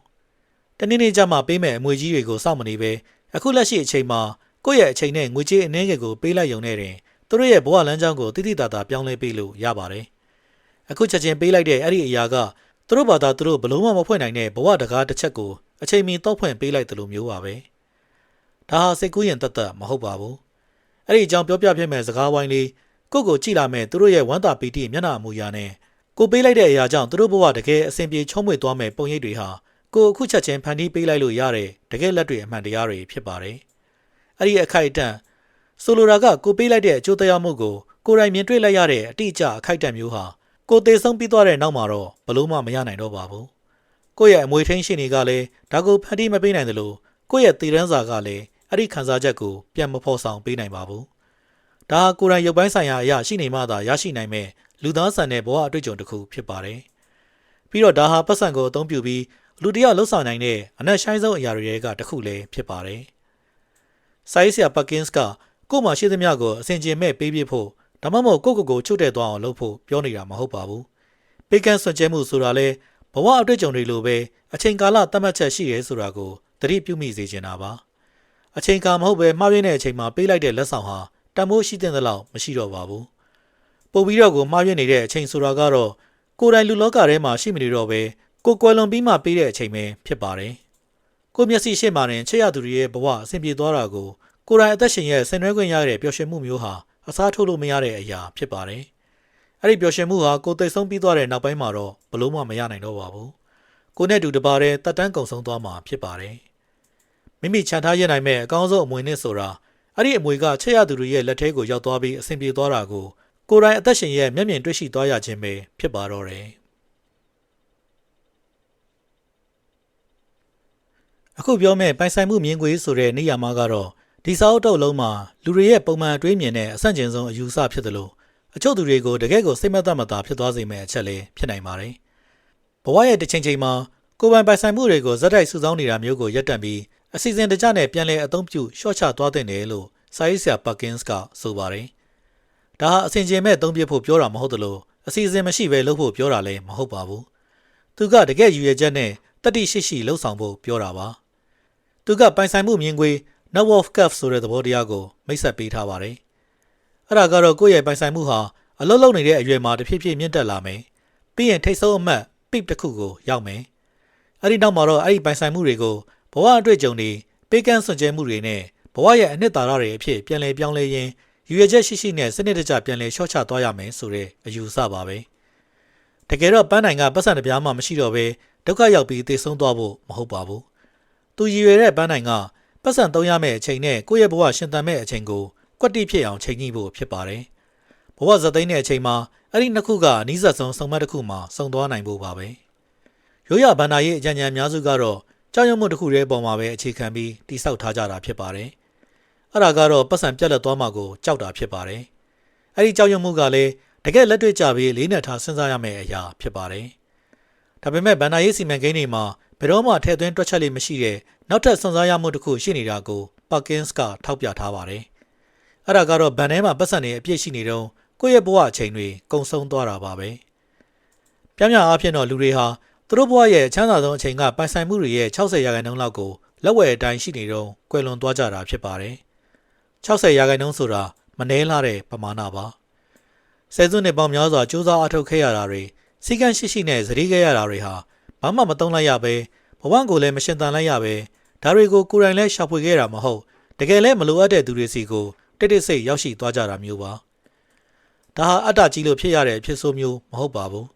့တနေ့နေ့ကျမှပေးမဲ့အမွေကြီးတွေကိုစောင့်မနေပဲအခုလက်ရှိအချိန်မှာကိုယ့်ရဲ့အချိန်နဲ့ငွေကြေးအနှဲငယ်ကိုပေးလိုက်ရုံနဲ့တင်သူတို့ရဲ့ဘဝလမ်းကြောင်းကိုတိတိတသာပြောင်းလဲပေးလို့ရပါတယ်အခုချက်ချင်းပေးလိုက်တဲ့အဲ့ဒီအရာကသူတို့ဘာသာသူတို့ဘလို့မှမဖွင့်နိုင်တဲ့ဘဝတကားတစ်ချက်ကိုအချိန်မီတောက်ဖွင့်ပေးလိုက်တယ်လို့မျိုးပါပဲဒါဟာစိတ်ကူးရင်တသက်မဟုတ်ပါဘူးအဲ့ဒီအကြောင်းပြောပြပြမဲ့စကားဝိုင်းလေးကိုကြည့်လာမဲ့သူတို့ရဲ့ဝမ်းသာပီတိမျက်နှာအမူအရာနဲ့ကိုပေးလိုက်တဲ့အရာကြောင့်သူတို့ဘဝတကယ်အဆင်ပြေချုံးမွေသွားမဲ့ပုံရိပ်တွေဟာကိုအခုချက်ချင်းဖန်တီးပေးလိုက်လို့ရတဲ့တကယ်လက်တွေ့အမှန်တရားတွေဖြစ်ပါတယ်အဲ့ဒီအခိုက်အတန့်ဆိုလိုတာကကိုပေးလိုက်တဲ့အကျိုးတရားမှုကိုကိုယ်တိုင်မြင်တွေ့လိုက်ရတဲ့အတိအကျအခိုက်အတန့်မျိုးဟာကိုသေဆုံးပြီးသွားတဲ့နောက်မှာတော့ဘလို့မှမရနိုင်တော့ပါဘူးကိုယ့်ရဲ့အမွေထင်းရှင်တွေကလည်းဒါကိုဖန်တီးမပေးနိုင်သလိုကိုယ့်ရဲ့တည်ရန်စာကလည်းအဲ့ဒီခံစားချက်ကိုပြန်မဖော်ဆောင်ပေးနိုင်ပါဘူးဒါဟာကိုယ်တိုင်ရုပ်ပိုင်းဆိုင်ရာအရာရှိနေမှသာရရှိနိုင်မဲ့လူသားဆန်တဲ့ဘဝအတွေ့အကြုံတစ်ခုဖြစ်ပါတယ်ပြီးတော့ဒါဟာပတ်စံကိုအသုံးပြုပြီးလူတယောက်လှုပ်ဆောင်နိုင်တဲ့အနက်ရှိုင်းဆုံးအရာတွေကတစ်ခုလည်းဖြစ်ပါတယ်ဆိုင်းဆရာပတ်ကင်းစ်ကကို့မှာရှိသမျှကိုအစဉ်ကျင်မဲ့ပေးပြဖို့ဒါမှမဟုတ်ကိုချုပ်တဲ့သွားအောင်လုပ်ဖို့ပြောနေတာမဟုတ်ပါဘူးပေးကမ်းဆွကျဲမှုဆိုတာလဲဘဝအတွေ့အကြုံတွေလိုပဲအချိန်ကာလသတ်မှတ်ချက်ရှိရဲဆိုတာကိုသတိပြုမိစေချင်တာပါအချိန်ကာမဟုတ်ပဲမှားရင်းတဲ့အချိန်မှာပေးလိုက်တဲ့လက်ဆောင်ဟာတန်ဖိုးရှိတဲ့လောက်မရှိတော့ပါဘူးပို့ပြီးတော့ကိုမှားရင်းနေတဲ့အချိန်ဆိုတာကတော့ကိုယ်တိုင်လူလောကထဲမှာရှိမနေတော့ပဲကိုကွယ်လွန်ပြီးမှပေးတဲ့အချိန်ပဲဖြစ်ပါတယ်ကိုမျက်စိရှေ့မှာတင်ချစ်ရသူတွေရဲ့ဘဝအဆင်ပြေသွားတာကိုကိုယ်တိုင်အသက်ရှင်ရဲ့ဆင်နွှဲခွင့်ရတဲ့ပျော်ရွှင်မှုမျိုးဟာအစားထိုးလို့မရတဲ့အရာဖြစ်ပါတယ်အဲ့ဒီပျော်ရွှင်မှုဟာကိုယ်သိဆုံးပြီးသွားတဲ့နောက်ပိုင်းမှာတော့ဘလို့မှမရနိုင်တော့ပါဘူးကိုနဲ့တူတပါးတဲ့တက်တန်းကုံဆုံးသွားမှာဖြစ်ပါတယ်မိမိခြံထားရနိုင်မဲ့အကောင်းဆုံးအမွေနဲ့ဆိုတာအဲ့ဒီအမွေကချစ်ရသူတွေရဲ့လက်ထဲကိုရောက်သွားပြီးအဆင်ပြေသွားတာကိုကိုယ်တိုင်အသက်ရှင်ရဲ့မျက်မြင်တွေ့ရှိသွားရခြင်းပဲဖြစ်ပါတော့တယ်အခုပြောမဲ့ပိုင်ဆိုင်မှုမြင်ကွေးဆိုတဲ့နေရာမှာကတော့ဒီစာအုပ်တုပ်လုံးမှာလူတွေရဲ့ပုံမှန်အတွေးမြင်တဲ့အဆန့်ကျင်ဆုံးအယူအဆဖြစ်တယ်လို့အချို့သူတွေကိုတကယ်ကိုစိတ်မသက်မသာဖြစ်သွားစေမယ့်အချက်လေးဖြစ်နိုင်ပါတယ်ဘဝရဲ့တစ်ချိန်ချိန်မှာကိုယ်ပိုင်ဆိုင်မှုတွေကိုဇက်တိုက်စုဆောင်းနေတာမျိုးကိုရပ်တန့်ပြီးအစီအစဉ်တကျနဲ့ပြန်လည်အသုံးပြုရှော့ချသွားတဲ့တယ်လို့စာရေးဆရာပတ်ကင်းစ်ကဆိုပါတယ်ဒါဟာအစဉ်ကျင်မဲ့သုံးပြဖို့ပြောတာမဟုတ်သလိုအစီအစဉ်မရှိဘဲလုပ်ဖို့ပြောတာလည်းမဟုတ်ပါဘူးသူကတကယ်ရည်ရွယ်ချက်နဲ့တတိရှိရှိလှုပ်ဆောင်ဖို့ပြောတာပါသူကပိုင်ဆိုင်မှုမြင်ကွေး Now of Cuff ဆိုတဲ့သဘောတရားကိုမိတ်ဆက်ပေးထားပါတယ်အဲ့ဒါကတော့ကိုယ့်ရဲ့ပိုင်ဆိုင်မှုဟာအလုံးလုံးနေတဲ့အရွယ်မှာတဖြည်းဖြည်းမြင့်တက်လာမယ်ပြီးရင်ထိတ်ဆုံးအမှတ် PIP တစ်ခုကိုရောက်မယ်အဲ့ဒီနောက်မှာတော့အဲ့ဒီပိုင်ဆိုင်မှုတွေကိုဘဝအတွေ့အကြုံတွေပေးကမ်းစွန့်ကြဲမှုတွေနဲ့ဘဝရဲ့အနှစ်သာရတွေအဖြစ်ပြန်လည်ပြောင်းလဲရင်းရည်ရွယ်ချက်ရှိရှိနဲ့စနစ်တကျပြန်လည်လျှော့ချသွားရမယ်ဆိုတဲ့အယူအဆပါပဲတကယ်တော့ပန်းနိုင်ကပတ်စံတစ်ပြားမှမရှိတော့ဘဲဒုက္ခရောက်ပြီးသေဆုံးသွားဖို့မဟုတ်ပါဘူးသူရည်ရွယ်တဲ့ပန်းနိုင်ကပတ်စံသုံးရမယ့်အချိန်နဲ့ကိုယ့်ရဲ့ဘဝရှင်သန်မယ့်အချိန်ကိုကွက်တိဖြစ်အောင်ချိန်ညှိဖို့ဖြစ်ပါတယ်ဘဝဇာတ်သိမ်းတဲ့အချိန်မှာအဲ့ဒီနှစ်ခုကအနည်းဆက်ဆုံးစုံမက်တစ်ခုမှာစုံသွားနိုင်ဖို့ပါပဲရိုးရဘန္နာရေးအကြံဉာဏ်အများစုကတော့ကြောက်ရွံ့မှုတစ်ခုတည်းပေါ်မှာပဲအခြေခံပြီးတိဆောက်ထားကြတာဖြစ်ပါတယ်အဲ့ဒါကတော့ပတ်စံပြတ်လက်သွားမှာကိုကြောက်တာဖြစ်ပါတယ်အဲ့ဒီကြောက်ရွံ့မှုကလည်းတကယ်လက်တွေ့ကြပြီးလေးနက်ထားစဉ်းစားရမယ့်အရာဖြစ်ပါတယ်ဒါပေမဲ့ဘန္နာရေးစီမံကိန်းတွေမှာဘယ်တော့မှထည့်သွင်းတွက်ချက်လေးမရှိတဲ့နောက်ထပ်စွန့်စားရမှုတစ်ခုရှိနေတာကိုပတ်ကင်းစ်ကထောက်ပြထားပါတယ်အဲ့ဒါကတော့ဘန်ထဲမှာပတ်စံတွေအပြည့်ရှိနေတော့ကိုယ့်ရဲ့ဘဝအချိန်တွေကုန်ဆုံးသွားတာပါပဲပြပြအားဖြင့်တော့လူတွေဟာသူတို့ဘဝရဲ့အချမ်းသာဆုံးအချိန်ကပိုင်ဆိုင်မှုတွေရဲ့60%လောက်ကိုလက်ဝယ်အတိုင်းရှိနေတော့ကွယ်လွန်သွားကြတာဖြစ်ပါတယ်60%ဆိုတာမနှဲလာတဲ့ပမာဏပါဆယ်စုနှစ်ပေါင်းများစွာစူးစမ်းအထောက်ခဲ့ရတာတွေစီကံရှိရှိနဲ့ဇတိခဲ့ရတာတွေဟာဘာမှမသုံးလိုက်ရပဲဘဝကိုလည်းမရှင်သန်လိုက်ရပဲဒါတွေကိုကိုယ်တိုင်လည်းရှာဖွေခဲ့တာမဟုတ်တကယ်လည်းမလိုအပ်တဲ့သူတွေစီကိုတိတ်တိတ်ဆိတ်ရောက်ရှိသွားကြတာမျိုးပါဒါဟာအတ္တကြီးလို့ဖြစ်ရတဲ့အဖြစ်ဆိုးမျိုးမဟုတ်ပါဘူး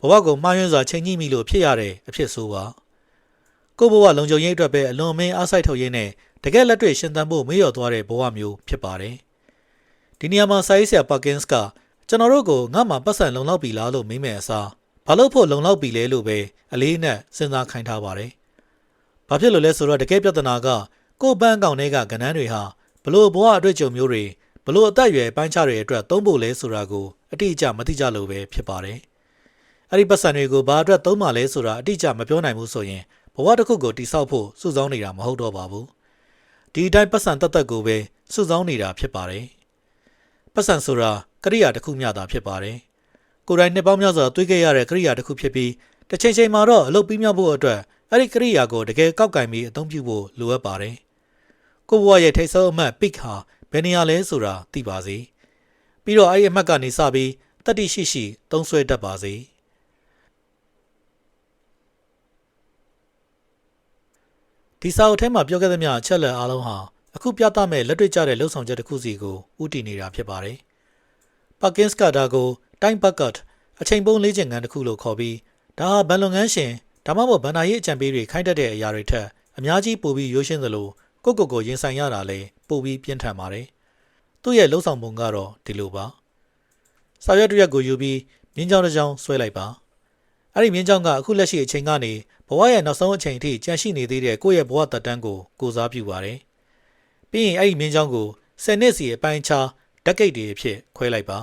ဘဝကိုမှားယွင်းစွာချိန်ညှိမိလို့ဖြစ်ရတဲ့အဖြစ်ဆိုးပါကိုယ့်ဘဝလုံခြုံရေးအတွက်ပဲအလွန်အမင်းအားစိုက်ထုတ်ရင်းနဲ့တကယ်လက်တွေ့ရှင်သန်ဖို့မေ့လျော့သွားတဲ့ဘဝမျိုးဖြစ်ပါတယ်ဒီနေရာမှာစာရေးဆရာပတ်ကင်းစ်ကကျွန်တော်တို့ကိုငါ့မှာပတ်စံလုံလောက်ပြီလားလို့မေးမယ်အစားဘာလို့ဖို့လုံလောက်ပြီလဲလို့ပဲအလေးနဲ့စဉ်းစားခိုင်းထားပါတယ်ဘာဖြစ်လို့လဲဆိုတော့တကယ်ပြဿနာကကိုယ့်ဘဏ်အကောင့်ထဲကကဏ္ဍတွေဟာဘ လို့ဘဝအတွေ့အကြုံမျိုးတွေဘလို့အသက်အရွယ်ပိုင်းခြားတွေအတွက်သုံးဖို့လဲဆိုတာကိုအတိအကျမသိကြလို့ပဲဖြစ်ပါတယ်။အဲ့ဒီပတ်စံတွေကိုဘာအတွက်သုံးမှလဲဆိုတာအတိအကျမပြောနိုင်ဘူးဆိုရင်ဘဝတစ်ခုကိုတိဆောက်ဖို့စုဆောင်းနေတာမဟုတ်တော့ပါဘူး။ဒီအတိုင်းပတ်စံတသက်ကိုပဲစုဆောင်းနေတာဖြစ်ပါတယ်။ပတ်စံဆိုတာကရိယာတစ်ခုမျှတာဖြစ်ပါတယ်။ကိုယ်တိုင်နှစ်ပေါင်းများစွာတွေးခဲ့ရတဲ့ကရိယာတစ်ခုဖြစ်ပြီးတစ်ချိန်ချိန်မှာတော့အလုပ်ပြီးမြောက်ဖို့အတွက်အဲ့ဒီကရိယာကိုတကယ်ကောက်ကင်ပြီးအသုံးပြုဖို့လိုအပ်ပါတယ်။ကိုဘဝရဲ့ထိတ်ဆုံးအမှတ် peak ဟာဘယ်နေရာလဲဆိုတာသိပါစေ။ပြီးတော့အဲ့ဒီအမှတ်ကနေစပြီးတတိရှိရှိသုံးဆွဲတတ်ပါစေ။ဒီစာအုပ်ထဲမှာပြောခဲ့သမျှအချက်လက်အားလုံးဟာအခုပြသမဲ့လက်တွေ့ကျတဲ့လှုပ်ဆောင်ချက်တစ်ခုစီကိုဦးတည်နေတာဖြစ်ပါတယ်။ Parkins ကဒါကို time bucket အချိန်ပုံးလေ့ကျင့်ခန်းတစ်ခုလို့ခေါ်ပြီးဒါဟာဘဏ်လုပ်ငန်းရှင်ဒါမှမဟုတ်ဘဏ္ဍာရေးအကြံပေးတွေခိုင်းတတ်တဲ့အရာတွေထက်အများကြီးပိုပြီးရိုးရှင်းသလိုကိုရင်ဆိုင်ရတာလည်းပိုပြီးပြင်းထန်ပါတယ်။သူ့ရဲ့လှုပ်ဆောင်ပုံကတော့ဒီလိုပါ။စာရွက်တစ်ရွက်ကိုယူပြီးမြင်းချောင်းတစ်ချောင်းဆွဲလိုက်ပါ။အဲ့ဒီမြင်းချောင်းကအခုလက်ရှိအချိန်ကနေဘဝရဲ့နောက်ဆုံးအချိန်အထိကြန့်ရှိနေသေးတဲ့ကိုယ့်ရဲ့ဘဝသက်တမ်းကိုစားပြုပါတယ်။ပြီးရင်အဲ့ဒီမြင်းချောင်းကို10နှစ်စီအပိုင်းခြားဓာတ်ကိတ်တွေအဖြစ်ခွဲလိုက်ပါ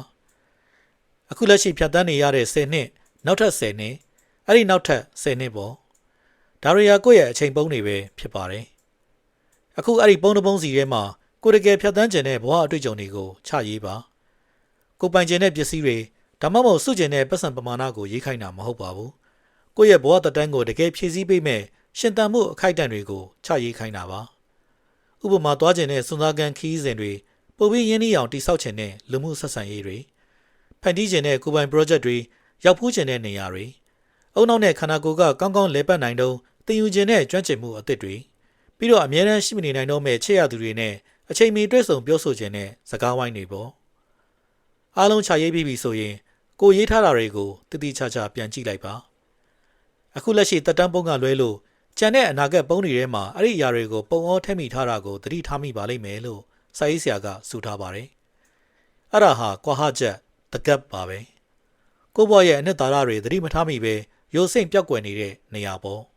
။အခုလက်ရှိဖြတ်တန်းနေရတဲ့10နှစ်နောက်ထပ်10နှစ်အဲ့ဒီနောက်ထပ်10နှစ်ပေါ့ဒါရီယာကိုယ့်ရဲ့အချိန်ပုံးတွေပဲဖြစ်ပါတယ်အခုအဲ့ဒီပုံးတစ်ပုံးစီထဲမှာကိုတကယ်ဖြတ်တန်းကျင်တဲ့ဘဝအတွေ့အကြုံတွေကိုချရေးပါကိုပိုင်ကျင်တဲ့ပစ္စည်းတွေဒါမှမဟုတ်စုကျင်တဲ့ပတ်စံပမာဏကိုရေးခိုင်းတာမဟုတ်ပါဘူးကိုယ့်ရဲ့ဘဝသက်တမ်းကိုတကယ်ဖြည့်ဆည်းပေးမဲ့ရှင်သန်မှုအခိုက်အတန့်တွေကိုချရေးခိုင်းတာပါဥပမာသွားကျင်တဲ့စွန်သားကန်ခီးစဉ်တွေပိုပြီးရင်းနှီးအောင်တိဆောက်ချင်တဲ့လူမှုဆက်ဆံရေးတွေဖန်တီးကျင်တဲ့ကိုပိုင် project တွေရောက်ဖူးကျင်တဲ့နေရာတွေအုံနောက်နဲ့ခန္ဓာကိုယ်ကကောင်းကောင်းလဲပတ်နိုင်တော့သင်ယူခြင်းနဲ့ကျွမ်းကျင်မှုအသစ်တွေပြီးတော့အမြဲတမ်းရှိမနေနိုင်တော့မဲ့ချစ်ရသူတွေနဲ့အချိန်မီတွေ့ဆုံပြောဆိုခြင်းနဲ့စကားဝိုင်းတွေပေါ့အားလုံးချရေးပြီးပြီဆိုရင်ကိုရေးထားတာတွေကိုတတိချာချာပြန်ကြည့်လိုက်ပါအခုလက်ရှိတက်တန်းပုံးကလွဲလို့ကြံတဲ့အနာဂတ်ပုံးတွေထဲမှာအဲ့ဒီအရာတွေကိုပုံအောထည့်မိထားတာကိုသတိထားမိပါလိမ့်မယ်လို့စာရေးဆရာကဆိုထားပါတယ်အဲ့ဒါဟာကွာဟချက်တကပ်ပါပဲကိုဘွားရဲ့အနှစ်သာရတွေသတိမထားမိပဲရိုးစိမ့်ပြောက်ကွယ်နေတဲ့နေရာပေါ့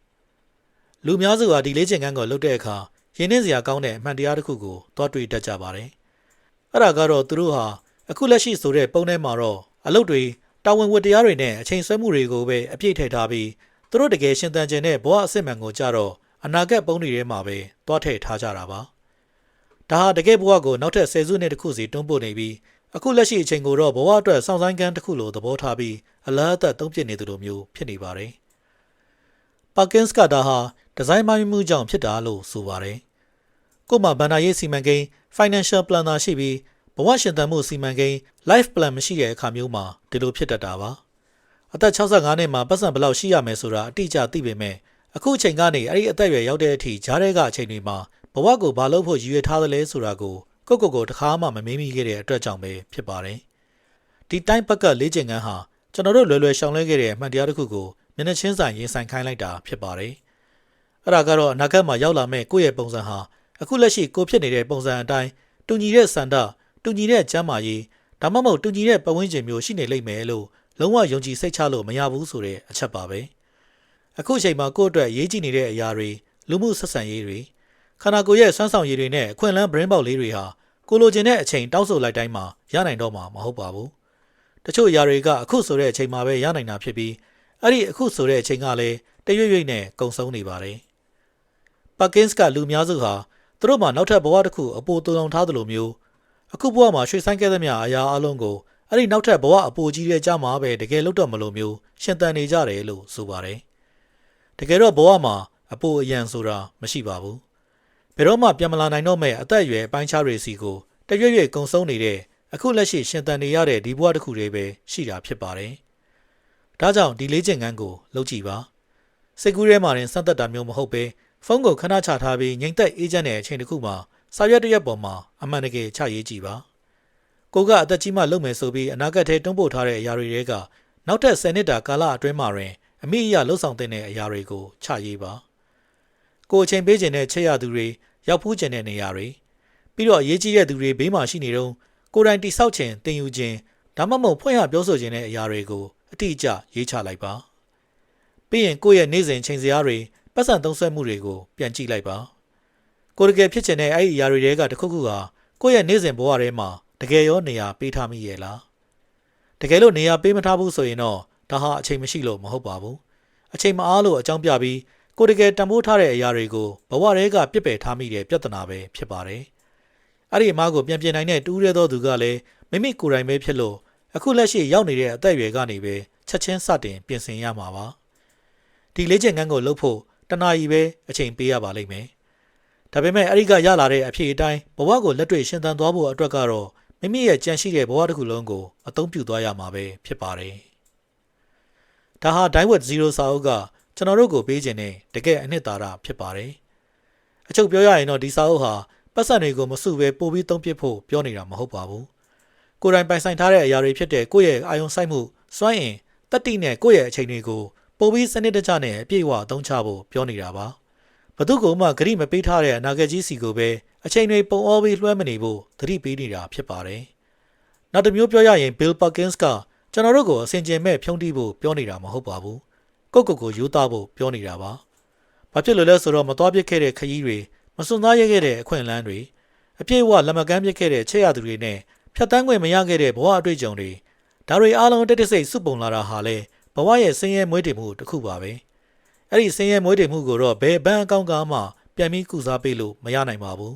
လူများစုဟာဒီလေ့ကျင့်ခန်းကိုလုပ်တဲ့အခါရင်းနှင်းစရာကောင်းတဲ့အမှန်တရားတစ်ခုကိုသွားတွေ့တတ်ကြပါတယ်အဲ့ဒါကတော့သူတို့ဟာအခုလက်ရှိဆိုတဲ့ပုံထဲမှာတော့အလုပ်တွေတာဝန်ဝတ္တရားတွေနဲ့အချိန်ဆွဲမှုတွေကိုပဲအပြည့်ထည့်ထားပြီးသူတို့တကယ်ရှင်သန်ခြင်းနဲ့ဘဝအစစ်မှန်ကိုကြတော့အနာဂတ်ပုံတွေထဲမှာပဲသွားထည့်ထားကြတာပါဒါဟာတကယ်ဘဝကိုနောက်ထပ်10စုနှစ်တစ်ခုစီတွန်းပို့နေပြီးအခုလက်ရှိအချိန်ကိုတော့ဘဝအတွက်စောင့်ဆိုင်းကန်းတစ်ခုလိုသဘောထားပြီးအလားအသက်သုံးပြနေသလိုမျိုးဖြစ်နေပါတယ်။ Parkins ကဒါဟာဒီဇိုင်းမိုင်းမှုကြောင့်ဖြစ်တာလို့ဆိုပါတယ်။ကို့မှာဘဏ္ဍာရေးစီမံကိန်း financial planner ရှိပြီးဘဝရှင်သန်မှုစီမံကိန်း life plan မရှိတဲ့အခါမျိုးမှာဒီလိုဖြစ်တတ်တာပါ။အသက်65နှစ်မှာပတ်စံဘယ်လောက်ရှိရမယ်ဆိုတာအတိအကျသိပေမဲ့အခုအချိန်ကနေအဲ့ဒီအသက်အရွယ်ရောက်တဲ့အထိဂျားတဲ့ကအချိန်တွေမှာဘဝကိုဘာလုပ်ဖို့ရည်ရွယ်ထားသလဲဆိုတာကိုကိုတခါမှမမေးမိခဲ့တဲ့အတွက်ကြောင့်ပဲဖြစ်ပါတယ်။ဒီတိုင်းဘက်ကလေ့ကျင့်ခန်းဟာကျွန်တော်တို့လွယ်ရှောင်လွှဲခဲ့တဲ့အမှန်တရားတစ်ခုကိုမျက်နှာချင်းဆိုင်ရင်ဆိုင်ခိုင်းလိုက်တာဖြစ်ပါတယ်။အဲ့ဒါကတော့အနာဂတ်မှာရောက်လာမဲ့ကိုယ့်ရဲ့ပုံစံဟာအခုလက်ရှိကိုဖြစ်နေတဲ့ပုံစံအတိုင်းတူညီတဲ့စံတတူညီတဲ့ကျမ်းမာရေးဒါမှမဟုတ်တူညီတဲ့ပတ်ဝန်းကျင်မျိုးရှိနေလိမ့်မယ်လို့လုံးဝယုံကြည်စိတ်ချလို့မရဘူးဆိုတဲ့အချက်ပါပဲ။အခုအချိန်မှာကိုယ့်အတွက်ရေးကြည့်နေတဲ့အရာတွေလူမှုဆက်ဆံရေးတွေခန္ဓာကိုယ်ရဲ့ဆွမ်းဆောင်ရည်တွေနဲ့အခွင့်အလမ်း brain ပေါက်လေးတွေဟာကိုလိုချင်တဲ့အချိန်တောင်းဆိုလိုက်တိုင်းမှာရနိုင်တော့မှာမဟုတ်ပါဘူး။တချို့အရာတွေကအခုဆိုတဲ့အချိန်မှာပဲရနိုင်တာဖြစ်ပြီးအဲ့ဒီအခုဆိုတဲ့အချိန်ကလည်းတရွေ့ရွေ့နဲ့ကုံဆုံးနေပါတယ်။ Parkins ကလူများစုဟာသူတို့မှာနောက်ထပ်ဘဝတစ်ခုအပိုတူအောင်ထားသလိုမျိုးအခုဘဝမှာရွှေဆိုင်ခဲ့သမျှအရာအလုံးကိုအဲ့ဒီနောက်ထပ်ဘဝအပိုကြီးတဲ့ကြမှာပဲတကယ်လို့တော့မလို့မျိုးရှင်သန်နေကြတယ်လို့ဆိုပါတယ်။တကယ်တော့ဘဝမှာအပိုအယံဆိုတာမရှိပါဘူး။ဘယ်တော့မှပြန်မလာနိုင်တော့မဲ့အသက်အရွယ်အပိုင်းခြားတွေစီကိုတရွေ့ရွေ့ကုံဆုံးနေတဲ့အခုလက်ရှိရှင်သန်နေရတဲ့ဒီဘဝတစ်ခုတည်းပဲရှိတာဖြစ်ပါတယ်။ဒါကြောင့်ဒီလေ့ကျင့်ခန်းကိုလုပ်ကြည့်ပါ။စိတ်ကူးထဲမှာတင်စမ်းသပ်တာမျိုးမဟုတ်ပဲဖုန်းကိုခဏချထားပြီးငြိမ်သက်အေးချမ်းတဲ့အချိန်တစ်ခုမှာစာရွက်တစ်ရွက်ပေါ်မှာအမှန်တကယ်ချရေးကြည့်ပါ။ကိုကအသက်ကြီးမှလုပ်မယ်ဆိုပြီးအနာဂတ်ထဲတွန်းပို့ထားတဲ့အရာတွေကနောက်ထပ်10နှစ်တာကာလအတွင်းမှာတွင်အမိအယလှုပ်ဆောင်တဲ့အရာတွေကိုချရေးပါ။ကိုအချိန်ပေးခြင်းနဲ့ချက်ရသူတွေရောက်ဖူးခြင်းတဲ့နေရာတွေပြီးတော့အရေးကြီးတဲ့သူတွေဘေးမှာရှိနေတော့ကိုယ်တိုင်တိဆောက်ခြင်းတင်ယူခြင်းဒါမှမဟုတ်ဖွင့်ရပြောဆိုခြင်းတဲ့အရာတွေကိုအတိအကျရေးချလိုက်ပါပြီးရင်ကိုယ့်ရဲ့နေ့စဉ်ချိန်စရာတွေပတ်စံသုံးဆွဲမှုတွေကိုပြန်ကြည့်လိုက်ပါကိုယ်တကယ်ဖြစ်ချင်တဲ့အဲ့ဒီအရာတွေတဲကတစ်ခုခုဟာ ကိုယ့်ရဲ့နေ့စဉ်ဘဝထဲမှာတကယ်ရောနေရာပေးထားမိရဲ့လားတကယ်လို့နေရာပေးမထားဘူးဆိုရင်တော့ဒါဟာအချိန်မရှိလို့မဟုတ်ပါဘူးအချိန်မအားလို့အကြောင်းပြပြီးကိုတကယ်တန်ဖိုးထားတဲ့အရာတွေကိုဘဝထဲကပြစ်ပယ်ထားမိတဲ့ပြဿနာပဲဖြစ်ပါတယ်အဲ့ဒီအမားကိုပြန်ပြင်နိုင်တဲ့တူးရဲသောသူကလည်းမိမိကိုယ်တိုင်ပဲဖြစ်လို့အခုလက်ရှိရောက်နေတဲ့အသက်အရွယ်ကနေပဲချက်ချင်းစတင်ပြင်ဆင်ရမှာပါဒီလေ့ကျင့်ခန်းကိုလုပ်ဖို့တနာရီပဲအချိန်ပေးရပါလိမ့်မယ်ဒါပေမဲ့အဲ့ဒီကရလာတဲ့အဖြစ်အတိုင်းဘဝကိုလက်တွေ့ရှင်သန်သွားဖို့အတွက်ကတော့မိမိရဲ့ကြံရှိတဲ့ဘဝတစ်ခုလုံးကိုအသုံးပြုသွားရမှာပဲဖြစ်ပါတယ်ဒါဟာ Daiwet Zero စာအုပ်ကကျွန်တော်တို့ကိုပေးခြင်းနဲ့တကယ်အနှစ်သာရဖြစ်ပါတယ်အချုပ်ပြောရရင်တော့ဒီစာအုပ်ဟာပတ်စံတွေကိုမစုဘဲပို့ပြီးသုံးပစ်ဖို့ပြောနေတာမဟုတ်ပါဘူးကိုယ်တိုင်ပိုင်ဆိုင်ထားတဲ့အရာတွေဖြစ်တဲ့ကိုယ့်ရဲ့အာယုံစိုက်မှုစွမ်းအင်တတိနဲ့ကိုယ့်ရဲ့အချိန်တွေကိုပို့ပြီးစနစ်တကျနဲ့အပြည့်အဝအသုံးချဖို့ပြောနေတာပါဘသူကမှဂရိမပေးထားတဲ့အနာဂတ်ကြီးစီကိုပဲအချိန်တွေပုံအောပြီးလွှဲမနေဖို့သတိပေးနေတာဖြစ်ပါတယ်နောက်တစ်မျိုးပြောရရင် Bill Perkins ကကျွန်တော်တို့ကိုအစင်ကျင်မဲ့ဖြုံးတီးဖို့ပြောနေတာမဟုတ်ပါဘူးကိုယူသားဖို့ပြောနေတာပါဘာဖြစ်လို့လဲဆိုတော့မတော်ပြစ်ခဲ့တဲ့ခရီးတွေမစွန့်သားရခဲ့တဲ့အခွင့်အလမ်းတွေအပြည့်အဝလက်မကမ်းပြစ်ခဲ့တဲ့ချက်ရသူတွေနဲ့ဖြတ်တန်းခွင့်မရခဲ့တဲ့ဘဝအတွေ့အကြုံတွေဒါတွေအားလုံးတက်တစိတ်စုပုံလာတာဟာလေဘဝရဲ့ဆင်းရဲမွေးတည်မှုတစ်ခုပါပဲအဲ့ဒီဆင်းရဲမွေးတည်မှုကိုတော့ဘယ်ဘန်းအကောင့်ကမှပြန်ပြီးကုစားပေးလို့မရနိုင်ပါဘူး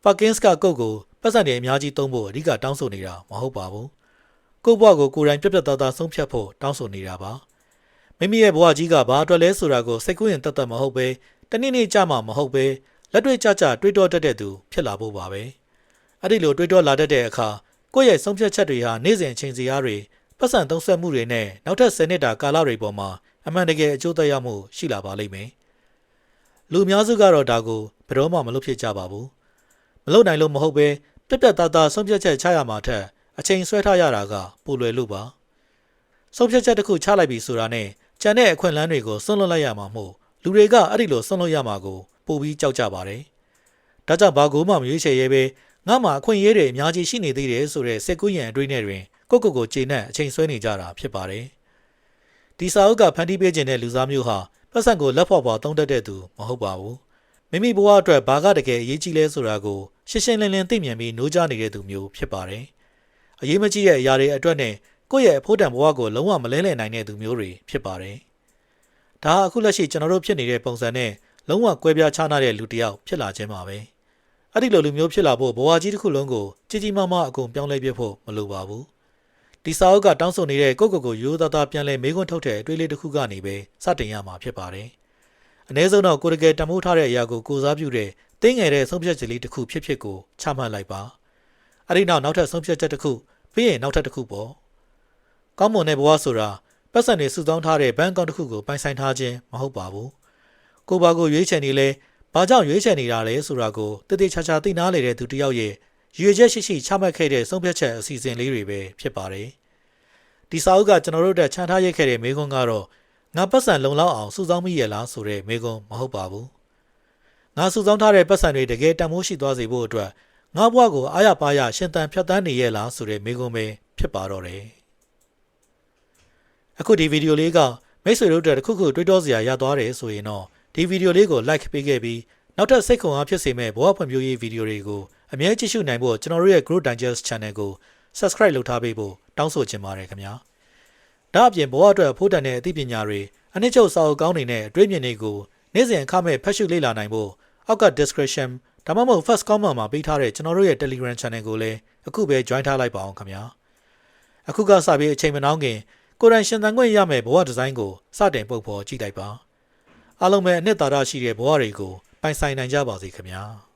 Perkins ကကုတ်ကိုပတ်စံတွေအများကြီးသုံးဖို့အဓိကတောင်းဆိုနေတာမဟုတ်ပါဘူးကိုယ့်ဘဝကိုကိုယ်တိုင်ပြတ်ပြတ်သားသားဆုံးဖြတ်ဖို့တောင်းဆိုနေတာပါမိမိရဲ့ဘဝကြီးကဘာအတွက်လဲဆိုတာကိုစိတ်ကူးရင်တတ်မဟုတ်ပဲတနေ့နေ့ကြာမှမဟုတ်ပဲလက်တွေ့ကြတွေးတောတတ်တဲ့သူဖြစ်လာဖို့ပါပဲအဲ့ဒီလိုတွေးတောလာတတ်တဲ့အခါကိုယ့်ရဲ့ဆုံးဖြတ်ချက်တွေဟာနေ့စဉ်အချိန်စီအားတွေပတ်စံသုံးဆွဲမှုတွေနဲ့နောက်ထပ်10နှစ်တာကာလတွေပေါ်မှာအမှန်တကယ်အကျိုးသက်ရောက်မှုရှိလာပါလိမ့်မယ်လူအများစုကတော့ဒါကိုဘယ်တော့မှမလုပ်ဖြစ်ကြပါဘူးမလုပ်နိုင်လို့မဟုတ်ပဲပြတ်ပြတ်သားသားဆုံးဖြတ်ချက်ချရမှာထက်အချိန်ဆွဲထားရတာကပိုလွယ်လို့ပါဆုံးဖြတ်ချက်တစ်ခုချလိုက်ပြီဆိုတာနဲ့ကျန်တဲ့အခွင့်အလမ်းတွေကိုဆွန့်လွတ်လိုက်ရမှာမို့လူတွေကအဲ့ဒီလိုဆွန့်လွတ်ရမှာကိုပိုပြီးကြောက်ကြပါတယ်ဒါကြောင့်ဘာကိုမှမရွေးချယ်ရဲပဲငါမှအခွင့်အရေးတွေအများကြီးရှိနေသေးတယ်ဆိုတဲ့စိတ်ကူးရင်အတွေးနဲ့တွင်ကိုကျေနပ်အချိန်ဆွဲနေကြတာဖြစ်ပါတယ်ဒီစာအုပ်ကဖန်တီးပေးခြင်းတဲ့လူစားမျိုးဟာပတ်စံကိုလက်ဖော့ပွားသုံးတတ်တဲ့သူမဟုတ်ပါဘူးမိမိဘဝအတွက်ဘာကတကယ်အရေးကြီးလဲဆိုတာကိုရှင်းရှင်းလင်းလင်းသိမြင်ပြီးနိုးကြားနေတဲ့သူမျိုးဖြစ်ပါတယ်အရေးမကြီးတဲ့အရာတွေအတွက်နဲ့ကိုယ့်ရဲ့အဖို့တန်ဘဝကိုလုံးဝမလဲလှယ်နိုင်တဲ့သူမျိုးတွေဖြစ်ပါတယ်ဒါဟာအခုလက်ရှိကျွန်တော်တို့ဖြစ်နေတဲ့ပုံစံနဲ့လုံးဝကွဲပြားခြားနားတဲ့လူတစ်ယောက်ဖြစ်လာခြင်းပါပဲအဲ့ဒီလိုလူမျိုးဖြစ်လာဖို့ဘဝကြီးတစ်ခုလုံးကိုကြီးကြီးမားမားအကုန်ပြောင်းလဲပြဖို့မလိုပါဘူးဒီစာအုပ်ကတောင်းဆိုနေတဲ့ကိုရိုးသားသားပြန်လဲမေးခွန်းထုတ်တဲ့အတွေးလေးတစ်ခုကနေပဲစတင်ရမှာဖြစ်ပါတယ်အနည်းဆုံးတော့ကိုတကယ်တမိုးထားတဲ့အရာကိုကိုစားပြုတဲ့တင်းငယ်တဲ့ဆုံးဖြတ်ချက်လေးတစ်ခုဖြစ်ကိုချမှတ်လိုက်ပါအဲ့ဒီနောက်ထပ်ဆုံးဖြတ်ချက်တစ်ခုပြီးရင်နောက်ထပ်တစ်ခုပေါ့ကောင်းမွန်တဲ့ဘဝဆိုတာပတ်စံတွေစုဆောင်းထားတဲ့ဘဏ်အကောင့်တစ်ခုကိုပိုင်ဆိုင်ထားခြင်းမဟုတ်ပါဘူးကိုဘာကိုရွေးချယ်နေလဲဘာကြောင့်ရွေးချယ်နေတာလဲဆိုတာကိုတည်တည်ချာချာသိနာလေတဲ့သူတစ်ယောက်ရဲ့ရွေချက်ရှိချမှတ်ခဲ့တဲ့ဆုံးဖြတ်ချက်အစီအစဉ်လေးတွေပဲဖြစ်ပါတယ်ဒီစာအုပ်ကကျွန်တော်တို့တက်ချန်ထားရိုက်ခဲ့တဲ့မေးခွန်းကတော့ငါပတ်စံလုံလောက်အောင်စုဆောင်းမိရလားဆိုတဲ့မေးခွန်းမဟုတ်ပါဘူးငါစုဆောင်းထားတဲ့ပတ်စံတွေတကယ်တန်ဖိုးရှိသွားစေဖို့အတွက်ငါဘဝကိုအားရပါးရရှင်သန်ဖြတ်သန်းနေရလားဆိုတဲ့မေးခွန်းပဲဖြစ်ပါတော့တယ်အခုဒီဗီဒီယိုလေးကမိတ်ဆွေတို့တစ်ခုခုတွေးတောစရာရသွားတယ်ဆိုရင်တော့ဒီဗီဒီယိုလေးကို like ပေးခဲ့ပြီးနောက်ထပ်စိတ်ခွန်အားဖြစ်စေမဲ့ဘဝဖွံ့ဖြိုးရေးဗီဒီယိုတွေကိုအမြဲကြည့်ရှုနိုင်ဖို့ကျွန်တော်တို့ရဲ့ Growth Digest Channel ကို Subscribe လုပ်ထားပေးဖို့တောင်းဆိုချင်ပါတယ်ခင်ဗျာဒါအပြင်ဘဝအတွက်အဖို့တန်တဲ့အသိပညာတွေအနှစ်ချုပ်စာအုပ်ကောင်းတွေနဲ့အတွေ့အမြင်တွေကိုနေ့စဉ်အခမဲ့ဖတ်ရှုလေ့လာနိုင်ဖို့အောက်က description ဒါမှမဟုတ် first comment မှာပေးထားတဲ့ကျွန်တော်တို့ရဲ့ Telegram Channel ကိုလည်းအခုပဲ join ထားလိုက်ပါအောင်ခင်ဗျာအခုကစပြီးအချိန်မနှောင်းခင်ကိုယ်တိုင်ရှင်သန်ခွင့်ရမယ့်ဘဝဒီဇိုင်းကိုစတင်ပုတ်ဖော်ကြည့်လိုက်ပါအားလုံးပဲအနှစ်သာရရှိတဲ့ဘဝတွေကိုပိုင်ဆိုင်နိုင်ကြပါစေခင်ဗျာ